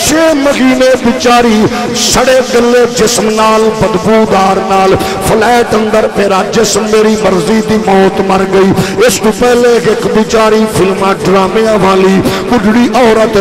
6 مہینے بچاری سڑے گلے جسم نال بدبودار نال فلیٹ اندر میرا جسم میری مرضی دی موت مر گئی اس تو پہلے ایک بچاری فلمہ ڈرامیاں والی کڑڑی عورت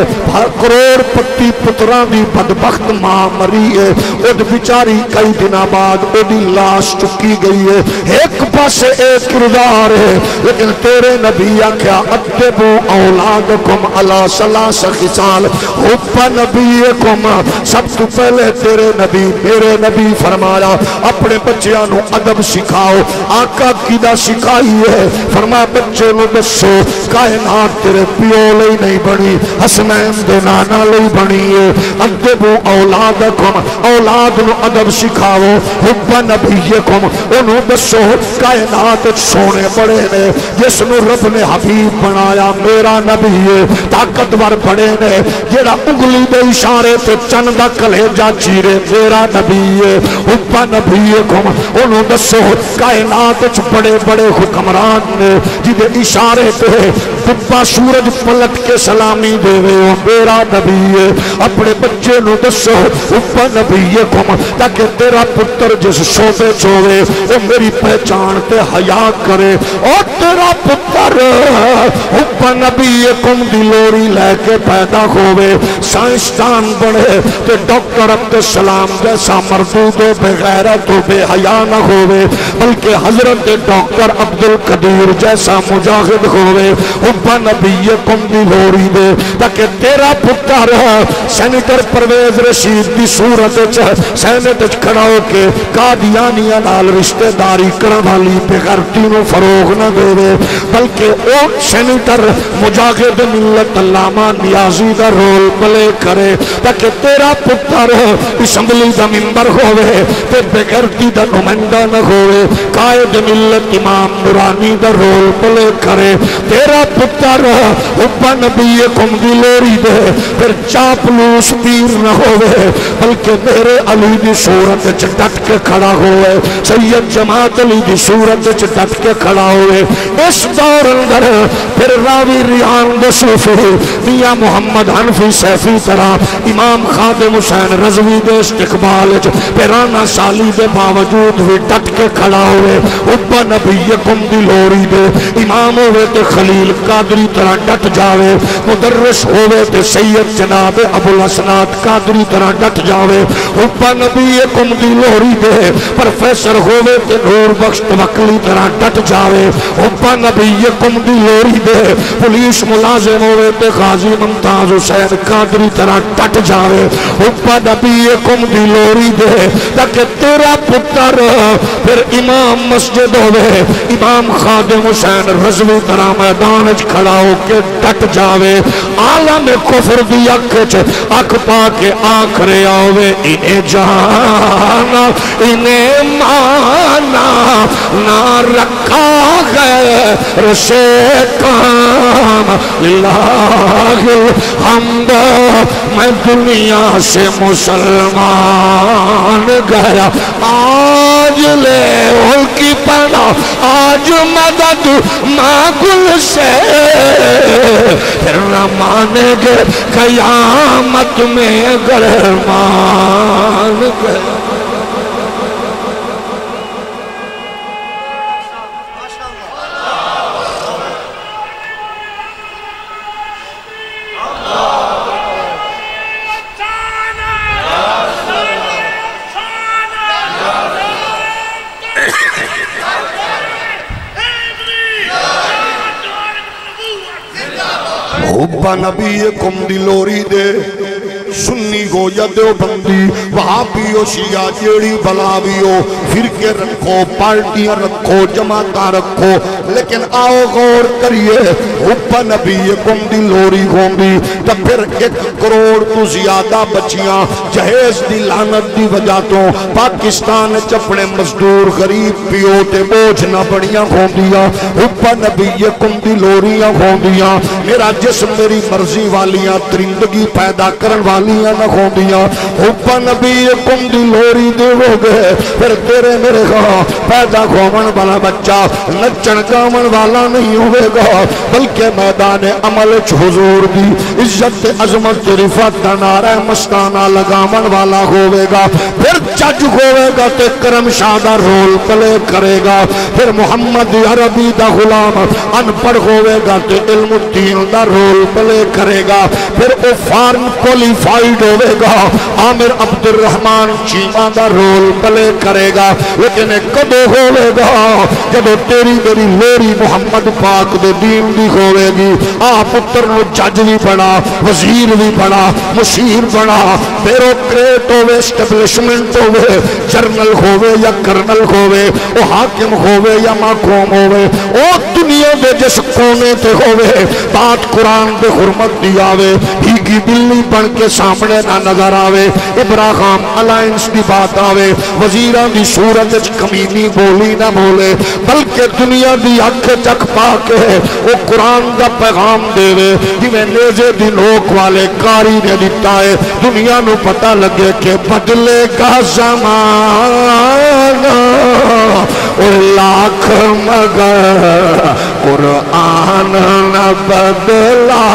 کروڑ پتی پتران دی بدبخت ماں مری ہے او دی بچاری کئی دن بعد او دی لاش چکی گئی ہے ایک پاسے ایک کردار ہے، لیکن تیرے نبی آکھیا ادبو اولادکم علی ثلاث خصال، حب نبیکم، سب تو پہلے تیرے نبی میرے نبی فرمایا اپنے بچیاں نو ادب سکھاؤ۔ آقا کیدا سکھائی ہے؟ فرمایا بچے نو دسو کائنات تیرے پیو لئی نہیں بنی، حسنین دے نانا لئی بنی ہے۔ ادبو اولادکم، اولاد نو ادب سکھاؤ۔ حب نبیکم، انہوں دسو کائنات سونے بڑے نے جس نو رب نے حبیب بنایا میرا نبی ہے، طاقتور بڑے نے جیڑا انگلی دے اشارے تے چند دا کلیجہ چیرے میرا نبی ہے۔ حب نبیکم، انہوں دسو کائنات بڑے بڑے حکمران نے جدے اشارے تے دبا سورج پلٹ کے سلامی دے ہو میرا نبی ہے۔ اپنے بچے نو دسو حب نبیکم، تاکہ تیرا پتر جس شعبے چھوڑے وہ میری پہچان تے حیا کرے، اور تیرا پتر حب نبیکم دی لوری لے کے پیدا ہوئے، سائنسدان بڑے تے ڈاکٹر عبدالسلام جیسا مردود و بغیرت و بے حیا نہ ہوئے، بلکہ حضرت ڈاکٹر عبدالقدیر جیسا مجاہد ہوئے۔ حب نبیکم دی لوری دے تاکہ تیرا پتر سینیٹر پرویز رشید دی صورت سینٹ کھڑا ہو کے قادیانیاں نال رشتہ داری کرن والی بغیرتی نو فروغ نہ دے، بلکہ او سینیٹر مجاہد ملت علامہ نیازی دا رول پلے کرے، تاکہ تیرا پتر اسمبلی دا ممبر ہوئے تے بغیرتی دا نمائندہ نہ ہوئے، قائد ملت امام نورانی دا رول پلے کرے۔ تیرا پتر حب نبیکم دی لوری دے پھر چاپلوس پیر نہ ہوئے، بلکہ میرے علی دی صورت ڈٹ کے کھڑا ہوئے، سید جماعت علی دی صورت ڈٹ کے کھڑا ہوئے۔ اس دور اندر پھر راوی ریان دے صوفی میاں محمد حنفی سیفی طرح امام خادم حسین رضوی دے استقبال پیرانہ سالی دے باوجود بھی ڈٹ کے کھڑا ہوئے۔ حب نبیکم دی لوری دے امام ہوئے تے خلیل قادری طرح ڈٹ جاوے، مدرس ہوئے تے سید جناب ابو الحسنات قادری طرح ڈٹ جاوے۔ حب نبیکم دی لوری دے پروفیسر ہوئے تے نور بخش توکلی طرح ڈٹ جاوے۔ حب نبیکم دی لوری دے پولیس ملازم ہوئے تے غازی ممتاز حسین قادری طرح ڈٹ جاوے۔ حب نبیکم دی لوری دے تاکہ تیرا پتر پھر امام مسجد ہوئے، امام خادم حسین رضوی طرح میدان کھڑا ہو کے ڈٹ جاوے۔ عالم کفر دی اکھ پا کے آخرے آوے، انہیں جانا انہیں مانا نہ رکھا غیر سے کام، للہ الحمد میں دنیا سے مسلمان گیا، آج لے ان کی پناہ، آج مدد ماں گل سے، پھر نہ مانیں گے قیامت میں گر مان گئے۔ حب نبیکم دی لوری دے سنی گو یا دیوبندی وہابی ہو شیعہ جیڑی بلا بھی ہو، فرقے رکھو، پارٹیاں رکھو، جماعتاں رکھو، لیکن آؤ غور کریے حب نبیکم دی لوری ہوندی تو پھر 1 کروڑ تو زیادہ بچیاں جہیز دی لعنت دی وجہ تو پاکستان چپنے مزدور غریب پیو تے بوجھ نہ بڑیاں ہوندیاں۔ حب نبیکم دی لوریاں ہوندیاں، میرا جسم میری مرضی والیاں ترندگی پیدا کرن والیاں نہ ہوندیاں۔ حب نبیکم دی لوری دے ہو گئے، پھر تیرے میرے گاں پیدا ہومن والا بچہ نچن گامن والا نہیں ہوئے گا، بلکہ میدان عمل حضور دی عزت عظمت رفت نعرہ مستانہ لگامن والا ہوئے گا، پھر جج ہوئے گا تے کرم شادہ رول پلے کرے گا، پھر محمد عربی دا غلام ان پڑھ ہوئے گا تے علم الدین دا رول پلے کرے گا، پھر او فارم کولیفائی ڈیسائیڈ ہوئے گا عامر عبد الرحمن چیمہ دا رول پلے کرے گا، لیکن کدو ہوئے گا جب تیری میری لوری محمد پاک دے دین دی ہوئے گی۔ آپ پتر نو جج بھی بنا، وزیر بھی بنا، مشیر بنا، بیروکریٹ ہوئے، اسٹیبلشمنٹ ہوئے، جرنل ہوئے یا کرنل ہوئے، او حاکم ہوئے یا محکوم ہوئے، او دنیا دے جس کونے تے ہوئے، بات قرآن دے حرمت دی آوے، بھیگی بلی بن کے سامنے نہ نظر آوے، ابراہیم الائنس دی بات آوے، وزیران دی صورت کمینی بولی نہ بولے، بلکہ دنیا دی حق چک پا کے وہ قرآن دا پیغام دے وے، جویں نیزے دی نوک والے کاری نے دیتا ہے، دنیا نو پتہ لگے کہ بدلے گا زمانہ اور لاکھ مگر قرآن نہ بدلا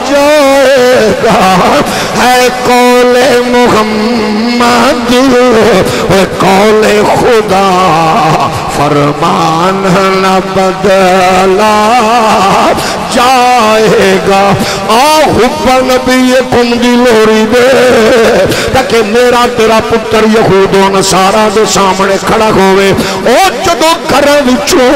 جائے گا، ہے قول محمد و قول خدا فرمان نہ بدلا جائے گا۔ حب نبیکم دی لوری دے تاکہ میرا تیرا پتر یہود و نصارہ دے سامنے کھڑا ہوئے، او جدو گھر وچوں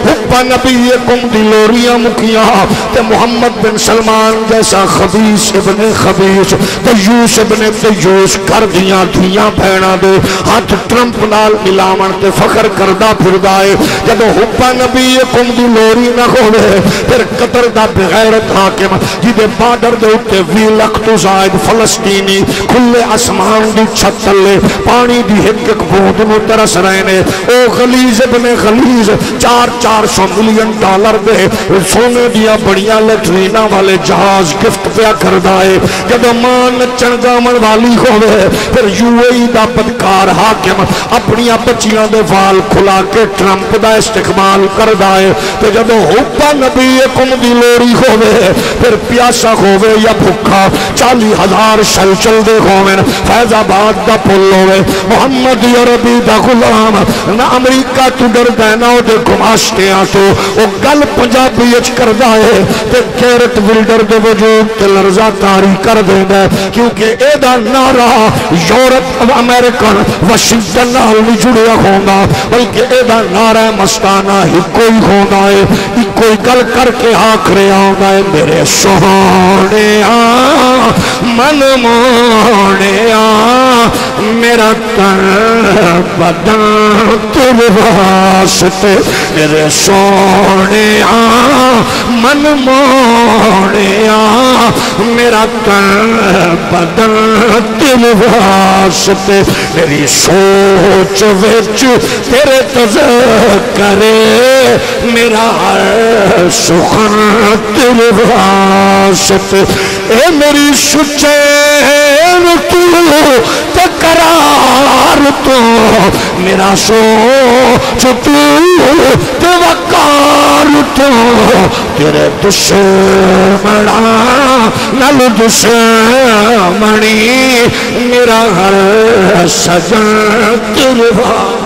حب نبیکم دی لوریاں مکیاں تے محمد بن سلمان جیسا خبیث ابن خبیث دیوس ابن دیوس کر دیاں دھیاں بہنا دے ہاتھ ٹرمپ نال ملاون تے فخر کردہ پھر دائے، جدو حب نبیکم دی لوری نہ ہوئے پھر قطر دا بغیرت حاکم جدے بارڈر دے اتے 20 لاکھ تو زائد فلسطینی کھلے اسمان دی چھت لے پانی دی ایک بوند نو ترس رہنے، او غلیظ ابن غلیظ 400 ملین ڈالر دے سونے دیا بڑیاں لیٹرینا والے جہاز گفٹ پیا کردائے، جب ماں نچن گامن والی ہوئے پھر UAE دا بدکار حاکم اپنی بچیاں دے وال کھلا کے ٹرمپ دا استقبال کردائے، تو جب حب نبیکم دی لوری ہوئے پھر پیاسا ہوئے یا بھکھا 40,000 شل چل دے ہوئے، فیض آباد دا پل ہوئے، محمد عربی دا غلام نہ امریکہ تو ڈر دینا ہو دے گماشتے آتو وہ گل پنجابی اچ کردائے تے کیرت ولڈر دے وجود تے لرزہ تاری کر دے دے، کیونکہ اے دا نعرہ یورپ و امریکن واشنگٹن نال نہیں جڑیا ہوگا، بلکہ اے دا نعرہ مستانہ ہی کوئی ہوگا ہے، کوئی گل کر کے آخرے آگا ہے، میرے سونے من مونے میرا تن بدن تر واسطے، میرے سونے من مونے میرا تن بدن تر واسطے، میری سوچ وچ تیرے تذکرے میرا ہر سخن تر واسطے، اے میری سچین تو تقرار تو میرا سوچ تو وقار تو تیرے دشمنا نل دشمنی میرا ہر سجن تر واسطے۔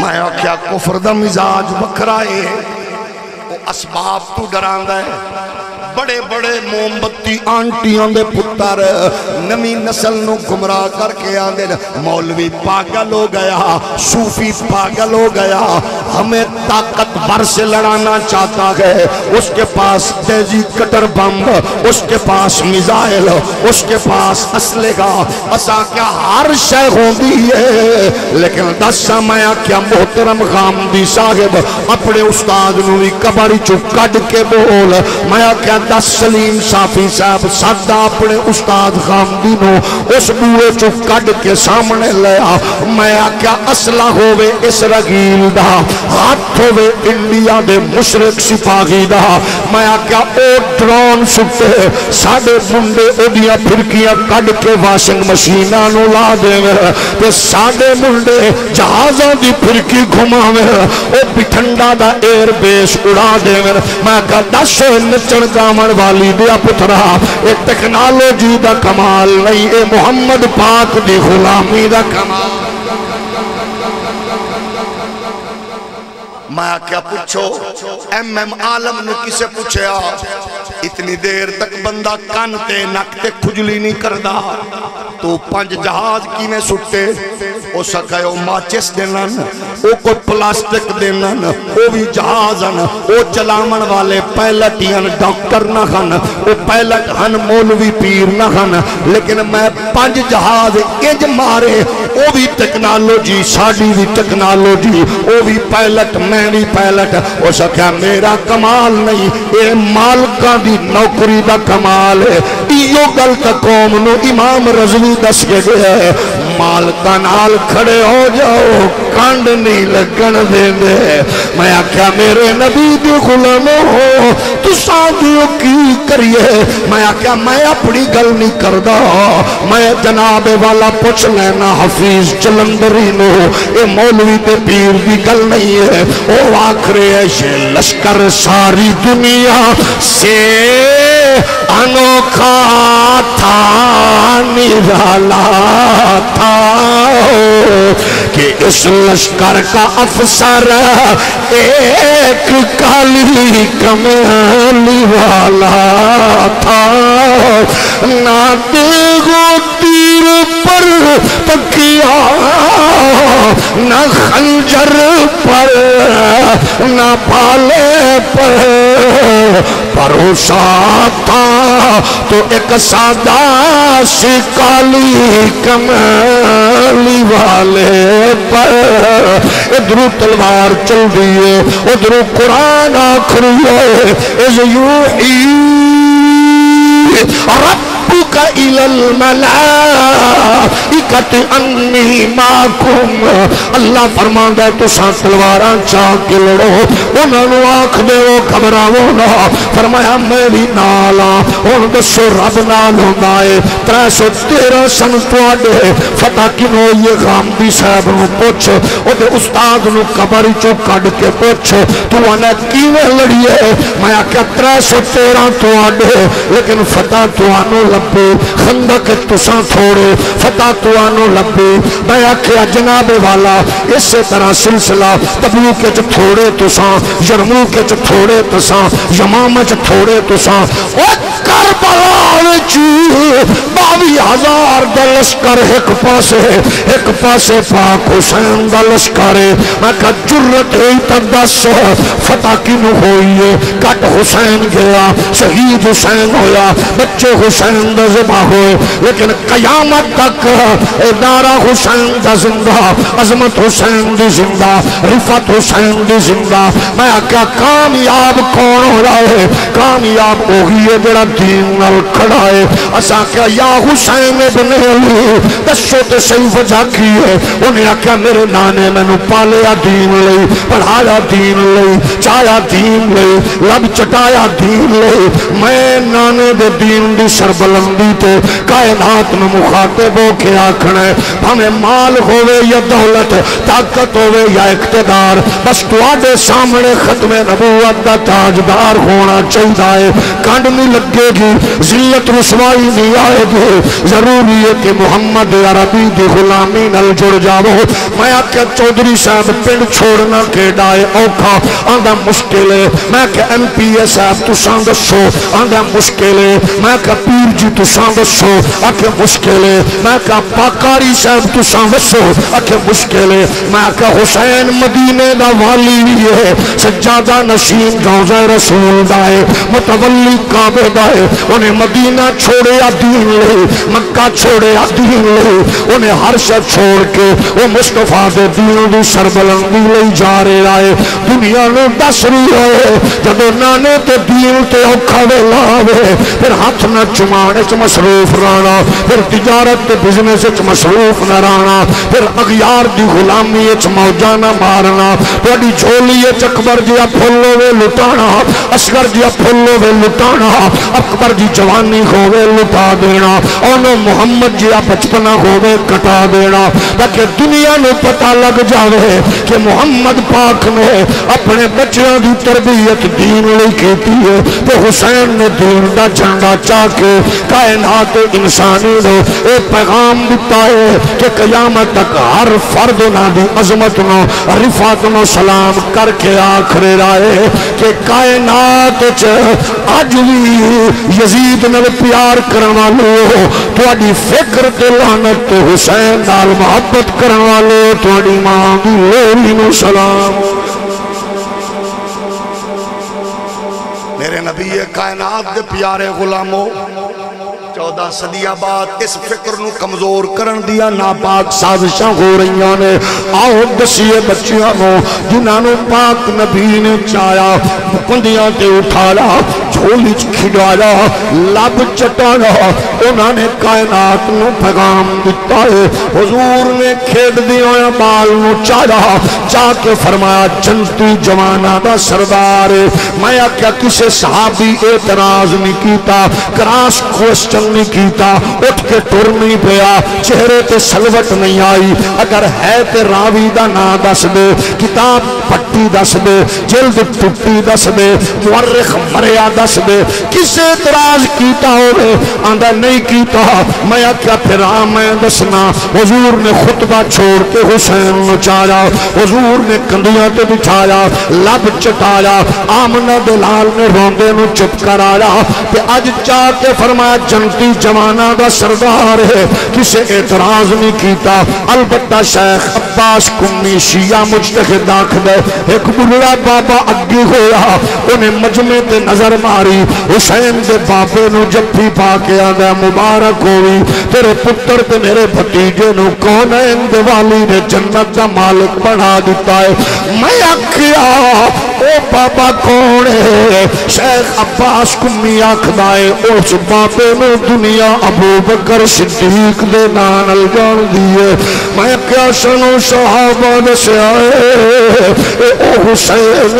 میں کیا کفر دا مزاج بکھرائے وہ اسباب تو ڈراندا ہے، بڑے بڑے موم بتی آنٹیاں دے پتر نمی نسل نو گمراہ کر کے آندے، مولوی پاگل ہو گیا، صوفی پاگل ہو گیا، ہمیں طاقتور سے لڑانا چاہتا ہے، اس کے پاس تیزی کٹر بم، اس کے پاس میزائل، اس کے پاس اسلحہ، اسا کیا ہر شے ہوندی ہے، لیکن دسا میں کیا محترم غامدی صاحب اپنے استاد نو بھی کبڑی چو کڈ کے بول، میں کیا دس سلیم صافی صاحب سادہ اپنے استاد غامدی نو اس بوئے چو کڈ کے سامنے لیا، میں کیا اسلحہ ہوئے اس رگیل دا، ہاتھ ہوئے انڈیا دے مشرق سپاہی دا، میں آکھیا او ڈرون سٹے ساڈے منڈے اودیاں پھرکیاں کڈ کے واشنگ مشیناں نو لا دیویں تے ساڈے منڈے جہازاں دی پھرکی گھماویں او بٹھنڈا دا ایئر بیس اڑا دیویں میں کہا دس نچن گاون والی دیا پترا اے ٹیکنالوجی دا کمال نہیں اے محمد پاک دی غلامی دا کمال میں کیا پوچھو ایم عالم نے کسے پوچھے اتنی دیر تک بندہ کانتے نکتے کھجلی نہیں کردہ تو 5 جہاز کی میں سٹے او سکھائے او ماچس دینن او کوئی پلاسٹک دینن او بھی جہازن او چلامن والے پیلٹین ڈاکٹر نہ ہن او پیلٹ ہن مولوی پیر نہ ہن لیکن میں 5 جہاز اج مارے او بھی ٹیکنالوجی ساڑی بھی ٹیکنالوجی او بھی پیلٹ میں بھی پیلٹ او سکھا میرا کمال نہیں اے مالکہ دی نوکری دا کمال ہے ایو گلت قوم نو امام رضوی دس کے گئے مالکہ نال کھڑے ہو جاؤ کانڈ نہیں لگن دے دے میں آکھا میرے نبی دی غلاموں ہو تو سادیوں کی کریے میں آکھا میں اپنی گل نہیں کردہ میں جناب والا پوچھ لینا حفیظ جلندری نو اے مولوی تے پیر دی گل نہیں ہے او آخرے ایشے لشکر ساری دنیا سے انوکھا تھا نرالا تھا کہ اس لشکر کا افسر ایک کالی کمالی والا تھا نہ دیگو تیر پر تکیا نہ خنجر پر نہ پالے پر بھروسہ تھا تو ایک سادہ سی کالی کمالی والے پر ادھرو تلوار چل رہی ہے ادھرو قرآن آخری ہے از یوحی ربک الی الملائکۃ انی معکم اللہ فرماندا ہے تساں تلواراں چاہ کے لڑو انہاں نو آکھ دیو گھبراؤ نہ فرمایا میں بھی نال ہاں ہن دسو رب نال ہوندا ہے 313 سن تواڈے فتح کنو یہ غامدی صاحب نو پوچھ او تے استاد نو قبر چوں کڈ کے پوچھ تو انا کیویں لڑی ہے میں آکھیا 313 تواڈے لیکن فتح توانو لبے خندق تساں تھوڑے فتح توانو لبے میں آکھیا جناب والا اسی طرح سلسلہ تبوک وچ تھوڑے تساں یرموک وچ تھوڑے تساں یمامہ وچ تھوڑے تساں او کربلا وچ 22,000 دا لشکر ایک پاسے پاک حسین دا لشکر میں کہا جرت ہوئی تا دس فتح کینو ہوئی ہے کٹ حسین گیا شہید حسین ہویا بچے حسین دا ذبح ہوئے لیکن قیامت تک ادارہ حسین دا زندہ عظمت حسین دی زندہ رفت حسین دی زندہ میں کیا کامیاب کون ہو رہا ہے کامیاب ہوگی ہے جڑا دین نال کھڑا ہے اسا کیا یا حسین ابن علی دسو تے صحیح وجہ کی ہے انہیں آکھا میرے نانے میں نو پالیا دین لئی پڑھایا دین لئی چایا دین لئی لب چٹایا دین لئی میں نانے دے دین دی سربلندی تے کائنات میں مخاطب ہو کے آکھنا ہے ہمیں مال ہوئے یا دولت طاقت ہوئے یا اقتدار بس تواڈے سامنے ختم نبوت دا تاجدار ہونا چاہیے کانڈ نہیں لگے گی ذلت رسوائی نہیں آئے گی ضروری ہے کہ محمد عربی دی غلامی نل جڑ جاؤ میں آکھا چودھری صاحب پنڈ چھوڑنا کے ڈائے اوکھا آندھا مشکل ہے میں کہ ایم پی اے صاحب تساں دسو آندھا مشکل ہے میں کہ پیر جی تساں دسو آکھے مشکل ہے میں کہ پاکاری صاحب تساں دسو آکھے مشکل ہے میں کہ حسین مدینے دا والی ہے سجادہ نشین روضہ رسول دائے متولی کعبے دائے انہیں مدینے مدینہ چھوڑیا دین لے، مکہ چھوڑیا دین لے، انہیں ہر شب چھوڑ کے وہ مصطفیٰ دے دین دی سربلندی لے جا رہے آئے۔ دنیا نو دس رہی ہے جدو نانے تے دین تے اوکھا ویلا آوے پھر ہاتھ نہ چمانے چ مصروف رانا، پھر تجارت تے بزنس چ مصروف نہ رانا، پھر اغیار دی غلامی چ موجاں نہ مارنا، تہاڈی جھولی چ اکبر جیا پھل ہوے لٹانا، اصغر جیا پھل ہوے لٹانا، اکبر جی جوانی ہوے لٹا دینا، اونوں محمد جیا بچپنا ہوے کٹا دینا، تاکہ دنیا نو پتہ لگ جاوے کہ محمد پاک نے اپنے بچیاں دی تربیت دین لئی کیتی ہے، تے حسین نے دین دا جھنڈا چا کے کائنات انسانی نو اے پیغام دیتا ہے کہ قیامت تک ہر فرد نہ دی عظمت نو رفعت نو سلام کر کے آخر رائے کہ کائنات اج بھی یزید نال پیار کرن والے تہاڈی فکر تے لعنت تے حسین نال محبت کرن والے تہاڈی ماں دی لولی نو سلام۔ میرے نبی کائنات دے پیارے غلاموں، 14 صدیہ بعد اس فکر نو کمزور کرن دیا ناپاک سازشاں ہو رہیاں نے۔ آؤ دسیے بچیاں نو جنہاں نو پاک نبی نے چایا، کندیاں تے اٹھایا، جھولی کھڈایا، لب چٹایا، انہاں نے کائنات نو پیغام دیتا ہے۔ حضور نے کھیڈ دیاں بال نو چایا، چاہ کے فرمایا جنتی جوانہ دا سردار، میں کیا کسے صحابی اعتراض نہیں کیتا، کراس کوسچن نہیں کیتا، اٹھ کے ٹر نہیں پیا، چہرے تے سلوٹ نہیں آئی، اگر ہے تے راوی دا نا دس دے، کتاب پٹی دس دے، جلد ٹوٹی دس دے، مورخ مریا دس دے، کسے اعتراض کیتا ہوئے آندہ نہیں کیتا، میں کیا پھر میں دسنا۔ حضور نے خطبہ چھوڑ کے حسین نو چایا، حضور نے کندیاں تے بچھایا، لب چٹایا، آمنہ دلال نے روندے نو چپ کرایا، تے اج چاہ کے فرمایا جنتی جوانہ دا سردار ہے، کسے اعتراض نہیں کیتا۔ البتہ شیخ عباس کمی شیعہ مجتہد آکھ دے، ایک بڑھڑا بابا اگی ہویا، انہیں مجمع تے نظر ماری، حسین دے بابے نو جب بھی پا کے آدھا مبارک ہوئی، تیرے پتر تے میرے بھتیجے نو کونین دے والی نے جنت دا مالک بنا دیتا ہے۔ میں آکھیا او بابا کون ہے؟ شیخ عباس کمی آکھ دائے اس بابے میں دنیا ابو بکر صدیق دے نانل جان دیئے۔ میں کیا سنو صحابہ دسے آئے او حسین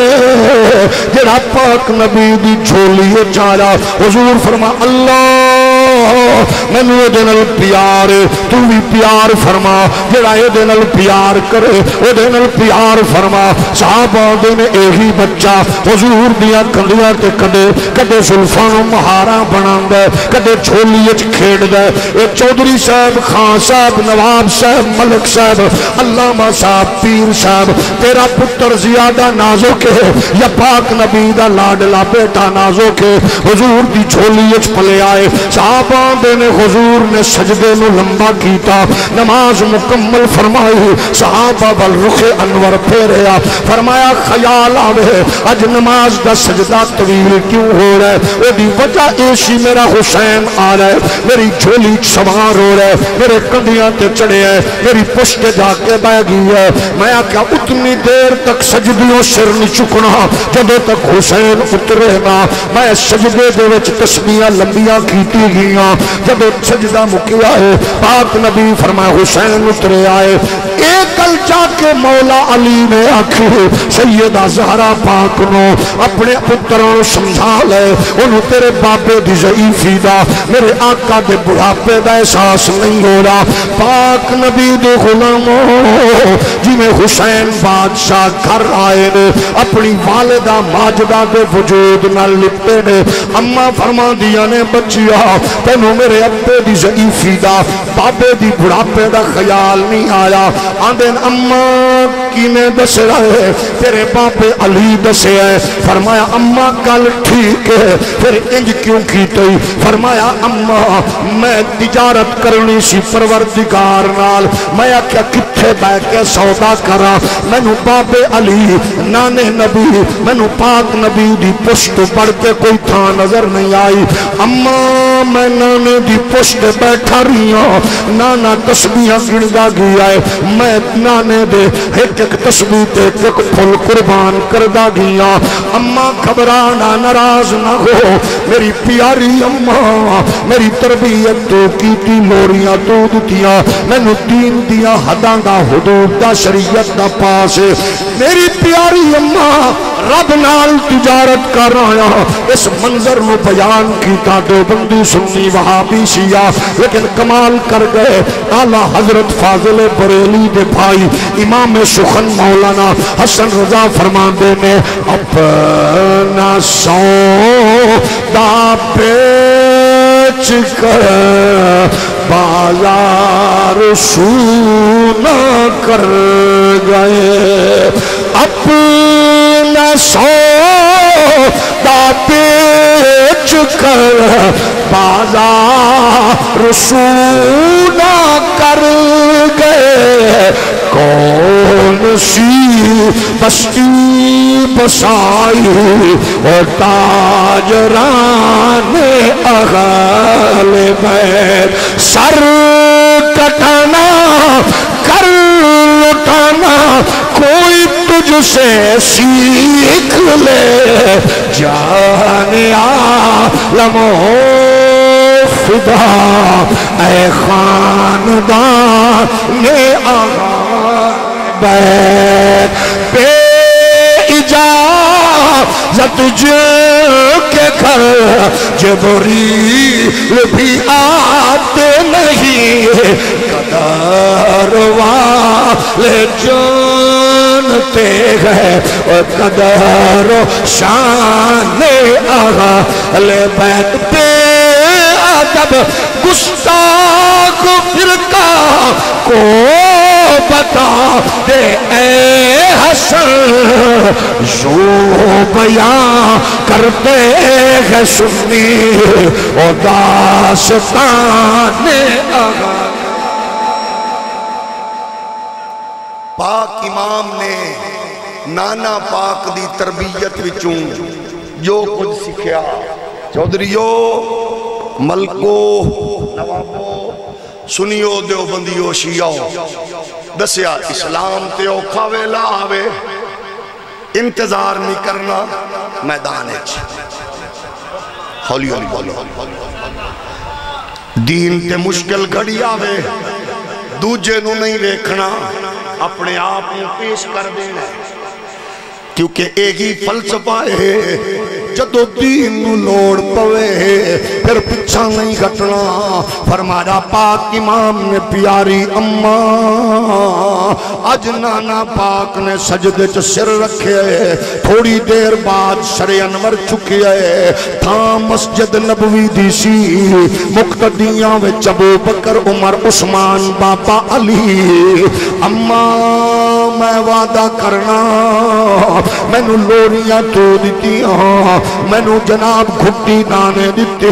جڑا پاک نبی دی جھولی چالا، حضور فرما اللہ میں نے دنل پیار، تو بھی پیار فرما، جڑا اے دنل پیار کرے او دنل پیار فرما۔ صحابہ دن ایہی بچہ حضور دیا کندیاں تے کدے کدے سلفانو مہارا بنا دے، کدے چھولی اچ کھیڑ دے۔ اے چودری صاحب، خان صاحب، نواب صاحب، ملک صاحب، علامہ صاحب، پیر صاحب، تیرا پتر زیادہ نازک ہے یا پاک نبی دا لاڈلا بیٹا نازک ہے؟ حضور دی چھولی اچ پلے آئے، صحابہ نے حضور نے سجدے نو لمبا کیتا، نماز مکمل فرمائی، صحابہ بالرخ انور پھیریا، فرمایا خیال آوے اج نماز دا سجدہ طویل کیوں ہو رہا ہے؟ وہ دی وجہ ایسی میرا حسین آ رہا ہے، میری جھولی سوار ہو رہا ہے، میرے کندیاں تے چڑھے ہے، میری پشت جا کے بہ گئی ہے۔ میں کیا اتنی دیر تک سجدیوں سر نہیں چکنا جدوں تک حسین اترے نا۔ میں سجدے دے وچ تسبیحاں لمبیاں کیتی گیاں، جدوں سجدہ مکیا ہے پاک نبی فرمایا حسین اترے آئے۔ ایک کل جا کے مولا علی نے آکھے سیدہ زہرا پاک نو اپنے پتروں سمجھا لے، انہوں تیرے بابے دی ضعیفی دا، میرے آقا دے بڑھاپے دا احساس نہیں ہو رہا۔ پاک نبی دے غلاموں جی میں حسین بادشاہ گھر آئے نے، اپنی والدہ ماجدہ دے وجود نہ لپتے نے، اماں فرما دیا نے بچیا تینوں میرے ابے دی ضعیفی دا، بابے دی بڑھاپے دا خیال نہیں آیا۔ آندین اماں کی نے دس رہے تیرے بابے علی دسے ہے۔ فرمایا اماں کل ٹھیک ہے، پھر انج کیوں کیتے؟ فرمایا اماں میں تجارت کرنی سی پروردگار نال، میں کیا کتھے بہ کے سودا کرا، مینوں بابے علی نانے نبی مینوں پاک نبی دی پشت پڑھ کے کوئی تھا نظر نہیں آئی۔ اماں میں نانے دی پشت بیٹھا رہی ہوں نانا تسبیحاں گندا گیا ہے میں نانے دے ایک ایک تسبیح تے ایک ایک پھل قربان کردا گیا اماں گھبرانا ناراض نہ ہو میری پیاری اماں میری تربیت تو کیتی لوریاں تو دتیاں مینوں دین دیاں حداں دا حدود دا شریعت دا پاس میری پیاری اماں رب نال تجارت کر رہا اس منظر نو بیان کیتا دیوبندی سنی وہابی شیعہ لیکن کمال کر گئے اعلیٰ حضرت فاضل بریلی دے بھائی امام سخن مولانا حسن رضا فرماندے نے اپنا سودا بیچ کر بازار سونا کر گئے اپنا سودا بیچ کر بازار سونا کر گئے کون سی بستی بسائی اور تاجران اہل بیت سر کٹانا کر لٹانا کوئی تجھ سے سیکھ لے جان عالم فدا اے خاندان اہل بیت بے اجازت کے گھر جبریل بھی آتے نہیں قدر والے جانتے ہیں اور قدر و شان اہل بیت بے ادب گستاخ فرقہ کو بتا دے اے حسن جو بیان کرتے ہیں سنی و داستان پاک امام نے نانا پاک دی تربیت وچوں جو کچھ سکھیا چودھریو ملکو نوابو سنیو دیوبندیو شیعو دسیا اسلام تے اوکھا ویلا آوے انتظار نہیں کرنا میدان اچھ ہولی ہولی بولو دین تے مشکل گھڑی آوے دوجے نو نہیں دیکھنا اپنے آپ میں پیش کر دینا کیونکہ ایک ہی فلسفہ ہے جدو دین نو لوڑ پوے پھر پچھا نہیں گھٹنا فرمایا پاک امام نے پیاری اماں اج نانا پاک نے سجدے چ سر رکھے تھوڑی دیر بعد شر انور چکے تھا مسجد نبوی دی سی مقتدیاں وچ ابو بکر عمر عثمان بابا علی اماں میں وعدہ کرنا مینوں لوریاں تو دتیاں مینوں جناب گھٹی نانے دیتے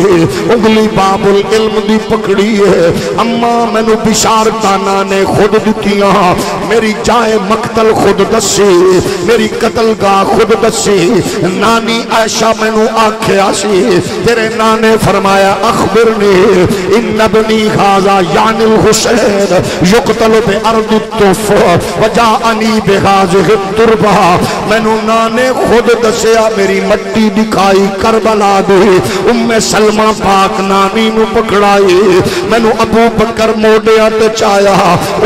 انگلی باب العلم دی پکڑی ہے اماں مینوں بشارتاں نانے خود دتیاں میری جائے مقتل خود دسی میری قتل گاہ خود دسی نانی عائشہ مینوں آکھیا سی تیرے نانے فرمایا اخبرنی ان ابنی ھذا یعنی الحسین یقتل بارض الطف وجاءنی بہذہ التربہ مینوں نانے خود دسیا میری مٹی دکھائی کربلا دی ام سلمہ پاک نانی نو پکڑائی مینوں ابو بکر موڈیا تے چایا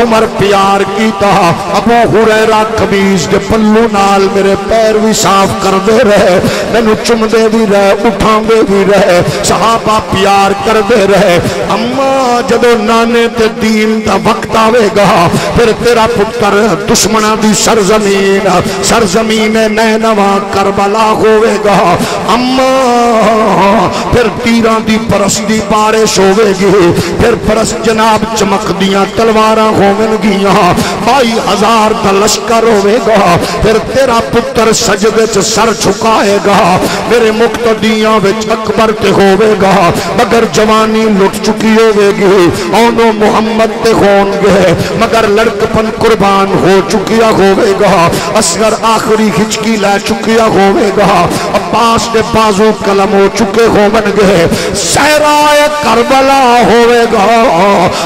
عمر پیار کیتا ابو ہریرہ قمیض دے پلو نال میرے پیر بھی صاف کر دے رہے مینوں چم دے بھی رہے اٹھاں دے بھی رہے صحابہ پیار کر دے رہے اماں جدو نانے تے دین دا وقت آوے گا پھر تیرا پتر دشمنہ دی سرزمین نینوا کربلا ہوئے گا اماں پھر تیران دی پرستی بارش ہوئے گی پھر پرست جناب چمک دیاں تلواراں ہوئن گیاں 22,000 دا لشکر ہوئے گا پھر تیرا پتر سجدے چ سر چھکائے گا میرے مقتدیاں وچ اکبر تے ہوئے گا مگر جوانی لٹ چکی ہوئے گی اونو محمد تے ہون گے مگر لڑکپن قربان ہو چکی چکیا ہوئے گا، اصغر آخری ہچکی لے چکیا ہوئے گا، عباس دے بازو قلم ہو چکے ہون گے، صحرائے کربلا ہوئے گا،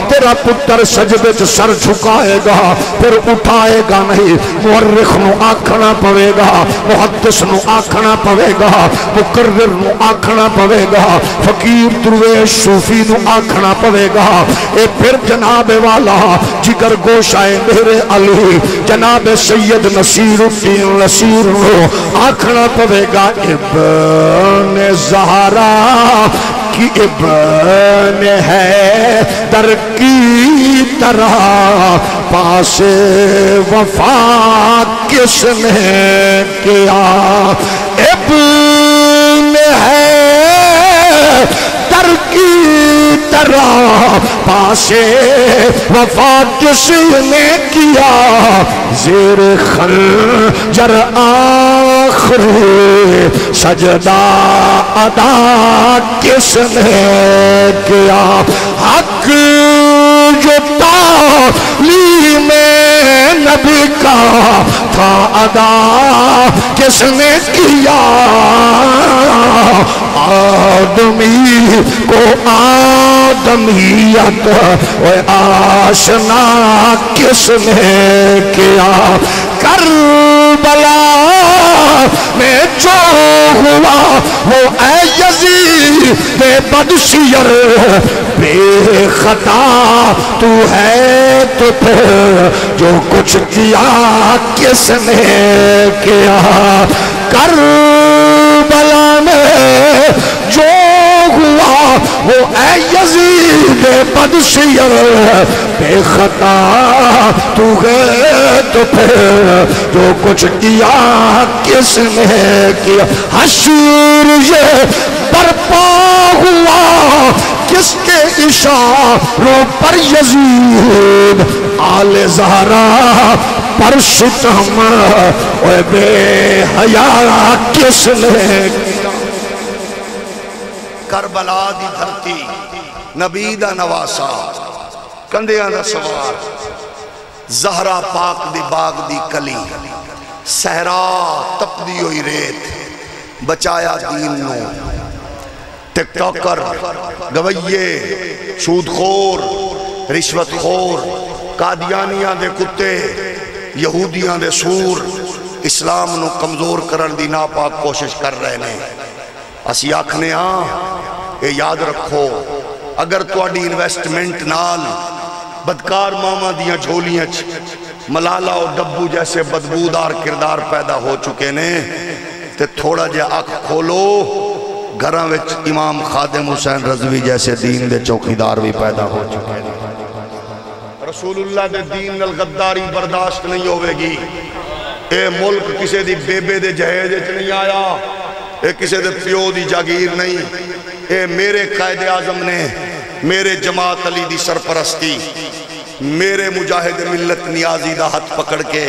تیرا پتر سجدے چ سر جھکائے گا، پھر اٹھائے گا نہیں، مورخ نو آکھنا پوے گا، محدث نو آکھنا پوے گا، مقرر نو آکھنا پوے گا، فقیر درویش صوفی نو آکھنا پوے گا، اے پھر جناب والا جگر گوشائے میرے علی جناب سید نصیر الدین نصیر نو آکھنا پوے گا، ابن زہرا کی ابن ہے در کی طرح پاس وفا کس نے کیا، ابن ہے در کی طرح پاس وفا کس نے کیا، زیر خنجر آخری سجدہ ادا کس نے کیا، حق جو تعلیم نبی کا تھا ادا کس نے کیا، آدمی کو آدمیت آشنا کس نے کیا، کربلا میں جو ہوا وہ اے یزید بدشیر بے خطا تو ہے تو پھر جو کچھ کیا کس نے کیا، کربلا میں جو ہوا وہ اے یزید بدشیر بے خطا تو ہے تو پھر جو کچھ کیا کس نے کیا، حشر یہ برپا ہوا کس کے اشاروں پر، یزید آل زہرا پر ستم اے بے حیا کس نے کیا، کربلا دی دھرتی نبی دا نواسا کندیاں دا سوار، زہرا پاک دی باغ دی کلی، صحرا تپدی ہوئی ریت، بچایا دین نو، ٹک ٹاکر، گویے، سود خور، رشوت خور، قادیانیاں دے کتے، یہودیاں دے سور، اسلام نو کمزور کرن دی ناپاک کوشش کر رہے نے، اسی آکھنے اے یاد رکھو اگر تواڈی انویسٹمنٹ نال بدکار ماما دیاں جھولیاں ملالہ و ڈبو جیسے بدبودار کردار پیدا ہو چکے نے، تے تھوڑا جے آنکھ کھولو گھراں وچ امام خادم حسین رضوی جیسے دین دے چوکیدار بھی پیدا ہو چکے نے، رسول اللہ دے دین نال غداری برداشت نہیں ہوئے گی، اے ملک کسے دی بیبے دے جہیز وچ نہیں آیا، اے کسے دے پیو دی جاگیر نہیں، اے میرے قائد اعظم نے میرے جماعت علی دی سرپرستی، میرے مجاہد ملت نیازی دا ہاتھ پکڑ کے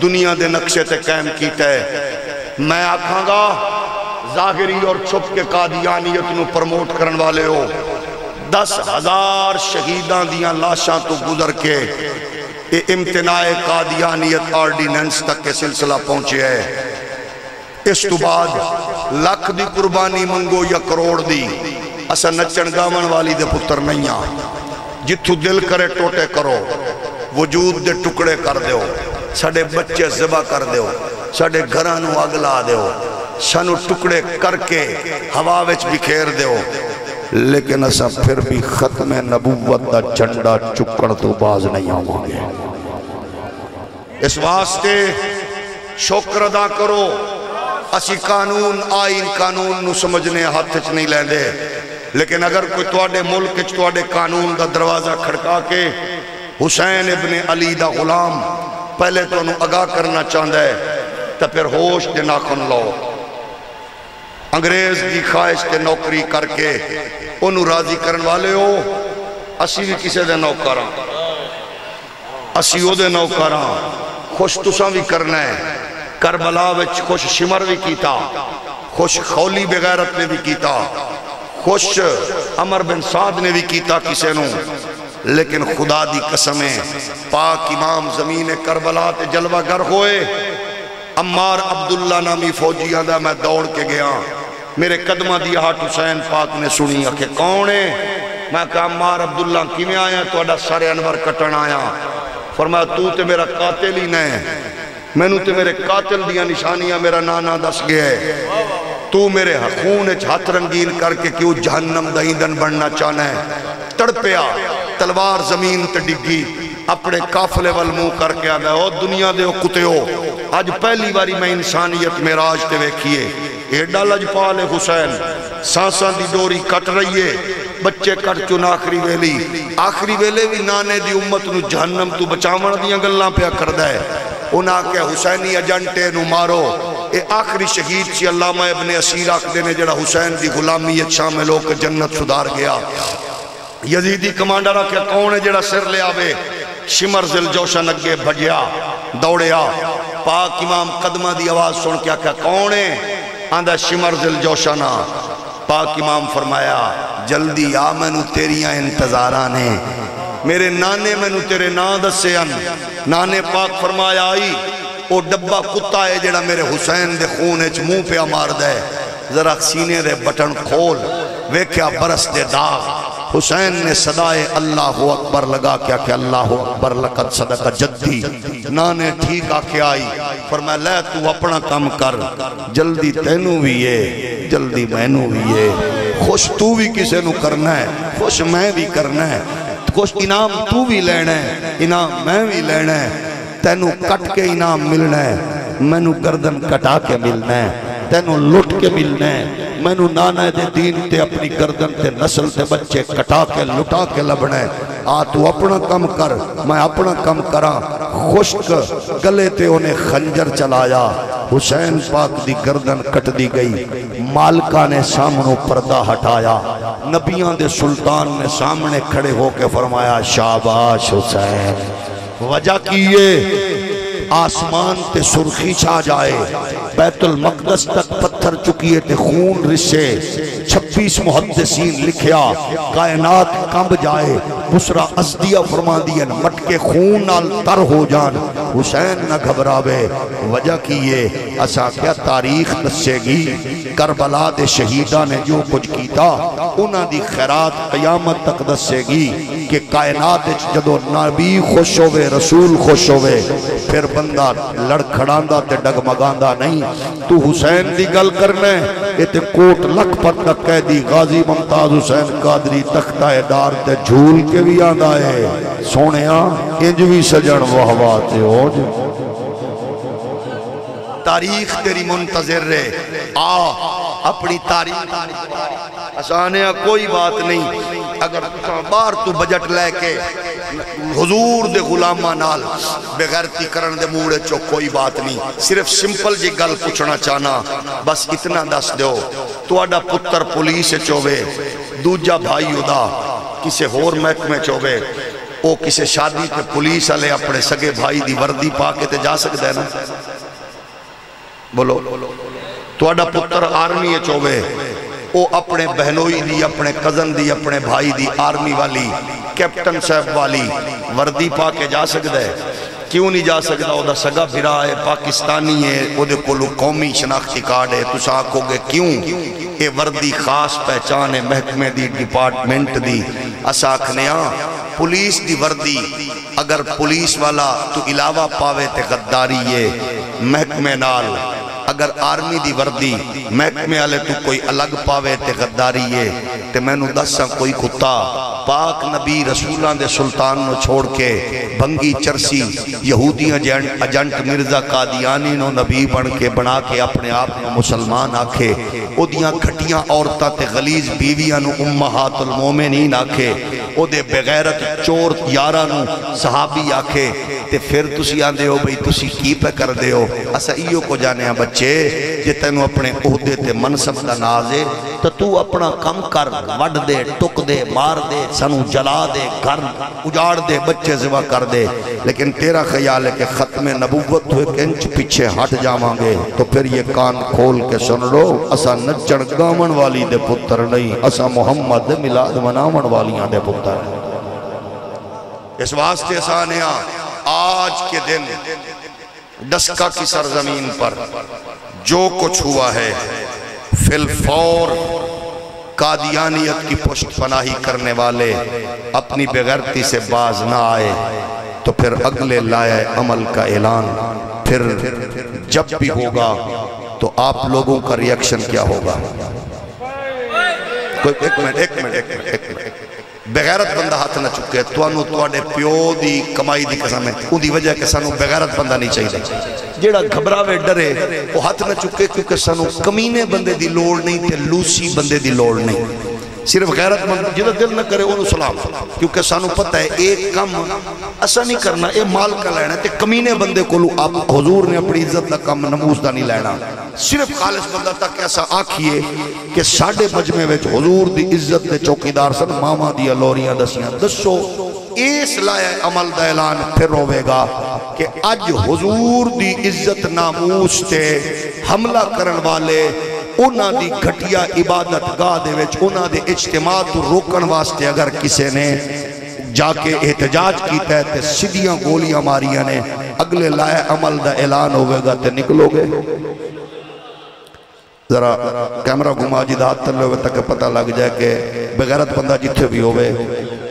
دنیا دے نقشے تے قائم کیتا ہے، میں آکھاں گا ظاہری اور چھپ کے قادیانیت نو پرموٹ کرن والے ہو، 10,000 شہیدان دیاں لاشاں تو گزر کے امتناع قادیانیت آرڈیننس تک کے سلسلہ پہنچے ہے، اس تو بعد لاکھ دی قربانی منگو یا کروڑ دی، اسا نچن گاون والی دے پتر نہیں آ، جتھو دل کرے ٹوٹے کرو، وجود دے ٹکڑے کر دیو، ساڑے بچے ذبح کر دیو، ساڑے گھرانو اگلا دیو، سانو ٹکڑے کر کے ہوا وچ بکھیر دیو، لیکن اسا پھر بھی ختم نبوت دا جھنڈا چکڑ تو باز نہیں آؤں گے، اس واسطے شکر ادا کرو، اسی قانون آئین قانون نو سمجھنے ہاتھ چ نہیں لیندے، لیکن اگر کوئی تواڈے ملک چ تواڈے قانون دا دروازہ کھڑکا کے حسین ابن علی دا غلام پہلے تو انہوں آگاہ کرنا چاہتا ہے تو پھر ہوش دے ناخن لو، انگریز دی خواہش تے نوکری کر کے انہوں راضی کرن والے ہو، اسی بھی کسے دے نوکراں، اسی او دے نوکراں، خوش تساں بھی کرنا ہے، کربلا وچ خوش شمر بھی کیتا، خوش خولی بغیرت نے بھی کیتا، خوش عمر بن سعد نے بھی کیتا کسے نو، لیکن خدا دی قسمیں پاک امام زمین کربلا تے جلوہ گر ہوئے عمار عبداللہ نامی فوجیاں دا میں دوڑ کے گیا میرے قدمہ دی ہاتھ حسین پاک نے سنی کہ کون ہے میں کہا عمار عبداللہ کی میں آیا تو اڈا سارے انور کٹن آیا فرمایا تو تے میرا قاتل ہی نہیں میں نو تے میرے قاتل دیا نشانیاں میرا نانا دس گیا ہے تو میرے خون ہاتھ رنگین کر کے کیوں جہنم دا ایندھن بننا چاہنا ہے تڑپیا تلوار زمین تے ڈگی اپنے قافلے والمو کر کے آگا او دنیا دے او کتے ہو آج پہلی باری میں انسانیت معراج تے ویکھیے ایڈا لجپال حسین سانساں دی ڈوری کٹ رہی ہے بچے کٹ چون آخری ویلے بھی نانے دی امت نو جہنم تو بچاون دیاں گلاں پہ کردہ ہے انہاں کہ حسینی ایجنٹے نو مارو اے آخری شہید سی علامہ ابن اسیر آکھ دینے جڑا حسین دی غلامیت شامل ہو کے جنت سدھار گیا یزیدی کمانڈر آکھے کون ہے جڑا سر لے آوے شمر ذل جوشن اگے بھجیا دوڑیا پاک امام قدمہ دی آواز سن کے آکھا کون ہے آندھا شمر ذل جوشنہ پاک امام فرمایا جلدی آ میں نو تیریاں انتظارانے میرے نانے میں نو تیرے نادس سے ان نانے پاک فرمایا آئی او ڈبا کتا ہے جڑا میرے حسین دے خونے چ منہ پہ مار دے ذرا سینے دے بٹن کھول ویکھیا برس دے داغ حسین نے صدائے اللہ اکبر لگا کیا کہ اللہ اکبر لقد صدق جدی نانے ٹھیک آکے آئی فرمایا لے تو اپنا کام کر جلدی تینوں بھی ہے جلدی مینوں بھی ہے خوش تو بھی کسے نو کرنا ہے خوش میں بھی کرنا ہے خوش انعام تو بھی لینا ہے انعام میں بھی لینا ہے تینوں کٹ کے انعام ملنا ہے میں نو گردن کٹا کے ملنا ہے تینوں لٹ کے ملنا ہے میں نو نانا دے دین تے اپنی گردن تے نسل تے بچے کٹا کے لٹا کے لبنا ہے آ تو اپنا کم کر میں اپنا کم کراں خشک گلے تے انہیں خنجر چلایا حسین پاک دی گردن کٹ دی گئی مالکہ نے سامنوں پردہ ہٹایا نبیان دے سلطان نے سامنے کھڑے ہو کے فرمایا شاباش حسین وجہ کیے آسمان تے سرخی چھا جائے بیت المقدس تک پتھر چکیے تے خون رسے 26 محدثین لکھیا کائنات کمب جائے بسرا ازدیہ فرما دیا مٹکے خون نال تر ہو جان حسین نہ گھبراوے وجہ کیے اسا کیا تاریخ دسے گی کربلا دے شہیدہ نے جو کچھ کیتا انہاں دی خیرات قیامت تک دسے گی کہ کائنات جدو نبی خوش ہوئے رسول خوش ہوئے پھر بندہ لڑکھڑاندہ تے ڈگمگاندہ نہیں تو حسین دی گل کرنے یہ تے کوٹ لکھ پر تک کہہ دی غازی ممتاز حسین قادری تختہ دار تے جھول کے بھی آندہ ہے سونیاں انجوی سجن وحواتے ہو جو تاریخ تیری منتظر رہے اپنی تاریخ آسانیاں کوئی بات نہیں اگر بار تو بجٹ لے کے حضور دے غلامہ نال بغیرتی کرن دے موڑے چو کوئی بات نہیں صرف سمپل جی گل پوچھنا چاہنا بس اتنا دس دیو تو اڈا پتر پولیس چوے دوجہ بھائی ادا کسے ہور محکمے چوے او کسے شادی پہ پولیس علی اپنے سگے بھائی دی وردی پا کے تے جا سکتے ہیں نا بولو تو اڈا پتر آرمی چوے او اپنے بہنوئی دی اپنے کزن دی اپنے بھائی دی آرمی والی کیپٹن صاحب والی وردی پا کے جا سکتے ہیں کیوں نہیں جا سکتا او دا سگا بھرا ہے پاکستانی ہے او دے کولو قومی شناختی کارڈ ہے تو ساکھو گے کیوں اے وردی خاص پہچان ہے محکمے دی ڈپارٹمنٹ دی اساکھنیاں پولیس دی وردی اگر پولیس والا تو علاوہ پاوے تے غداری ہے محکمے نال اگر آرمی دی وردی محکمے آلے تو کوئی الگ پاوے تے غداری ہے تے میں نو دساں کوئی کتا پاک نبی رسولان دے سلطان نو چھوڑ کے بھنگی چرسی یہودیاں اجنٹ مرزا قادیانی نو نبی بن کے بنا کے اپنے آپ نو مسلمان آکھے او دیاں گھٹیاں عورتاں تے غلیظ بیویاں نو امہات المومنین آکھے او دے بغیرت چور یارہ نو صحابی آکھے تے پھر تسی آندے ہو بھئی تسی کی پہ کر دے ہو اسا ایو کو جانے ہیں بچے جے تینو اپنے عہدے تے منصب دا نازے تو اپنا کم کر وڈ دے ٹک دے مار دے سنو جلا دے گھر اجاڑ دے بچے زوا کر دے لیکن تیرا خیال ہے کہ ختم نبوت ہوئے کہ انچ پیچھے ہٹ جاواں گے تو پھر یہ کان کھول کے سن لو اسا نچڑ گامن والی دے پتر نہیں اسا محمد ملاد منامن والیاں دے پتر اس واسطے سانیہ آج کے دن ڈسکا کی سرزمین پر جو کچھ ہوا ہے فی الفور قادیانیت کی پشت پناہی کرنے والے اپنی بغیرتی سے باز نہ آئے تو پھر اگلے لائے عمل کا اعلان پھر جب بھی ہوگا تو آپ لوگوں کا ریاکشن کیا ہوگا؟ ایک منٹ بغیرت بندہ ہاتھ نہ چکے توانو توڑے پیو دی کمائی دی قسم ہے ان دی وجہ کہ سانو بغیرت بندہ نہیں چاہیے جیڑا گھبراوے ڈرے وہ ہاتھ نہ چکے کیونکہ سانو کمینے بندے دی لوڑ نہیں تے لوسی بندے دی لوڑ نہیں صرف غیرت مند جدہ دل نہ کرے انہوں سلام کیونکہ سانو پتہ ہے ایک کم ایسا نہیں کرنا اے مال کا لینا تے کمینے بندے کو لو آپ حضور نے اپنی عزت دا کم نموز دا نہیں لینا صرف خالص بندہ تک ایسا آکھئے کہ ساڑھے مجمع وچ حضور دی عزت دے چوکیدار سن ماما دیا لوریاں دسیاں دسو اس لائے عمل دا اعلان پھر روے گا کہ اج حضور دی عزت ناموس تے حملہ کرن والے انہاں دی گھٹیا عبادت گاہ دے وچ انہاں دے اجتماع تو روکن واسطے اگر کسے نے جا کے احتجاج کیتا ہے تے سیدھیاں گولیاں ماریاں نے اگلے لائے عمل دا اعلان ہوئے گا تے نکلو گے ذرا کیمرہ گھما جی دہات تلے ہوئے تک پتہ لگ جائے کہ بغیرت بندہ جتھے بھی ہوئے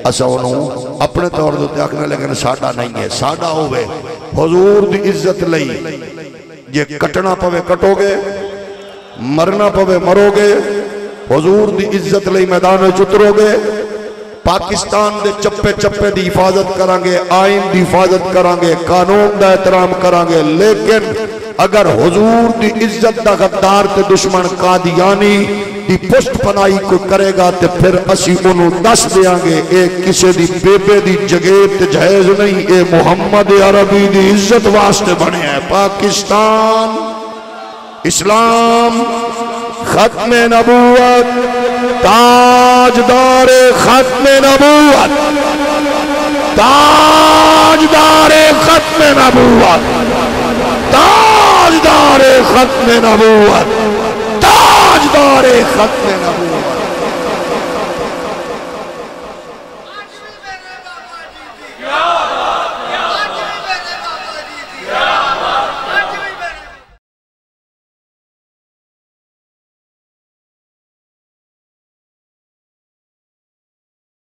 اسا انہوں اپنے طور دو دیکھنے لیکن ساڑھا نہیں ہے ساڑھا ہوئے حضور دی عزت لئی یہ کٹنا پوے کٹو گے مرنا پوے مرو گے حضور دی عزت لئی میدان میں چترو گے پاکستان دے چپے چپے دی حفاظت کرانگے آئین دی حفاظت کرانگے قانون دا احترام کرانگے لیکن اگر حضور دی عزت دا غدار تے دشمن قادیانی دی پشت پنائی کو کرے گا تے پھر اسی انہوں دس دیاں گے اے کسے دی بیبے دی جگیب تے جہیز نہیں اے محمد عربی دی عزت واسطے بنے ہیں پاکستان اسلام ختم نبوت تاجدار ختم نبوت تاجدار ختم نبوت تاجدار ختم نبوت تاجدار ختم نبوت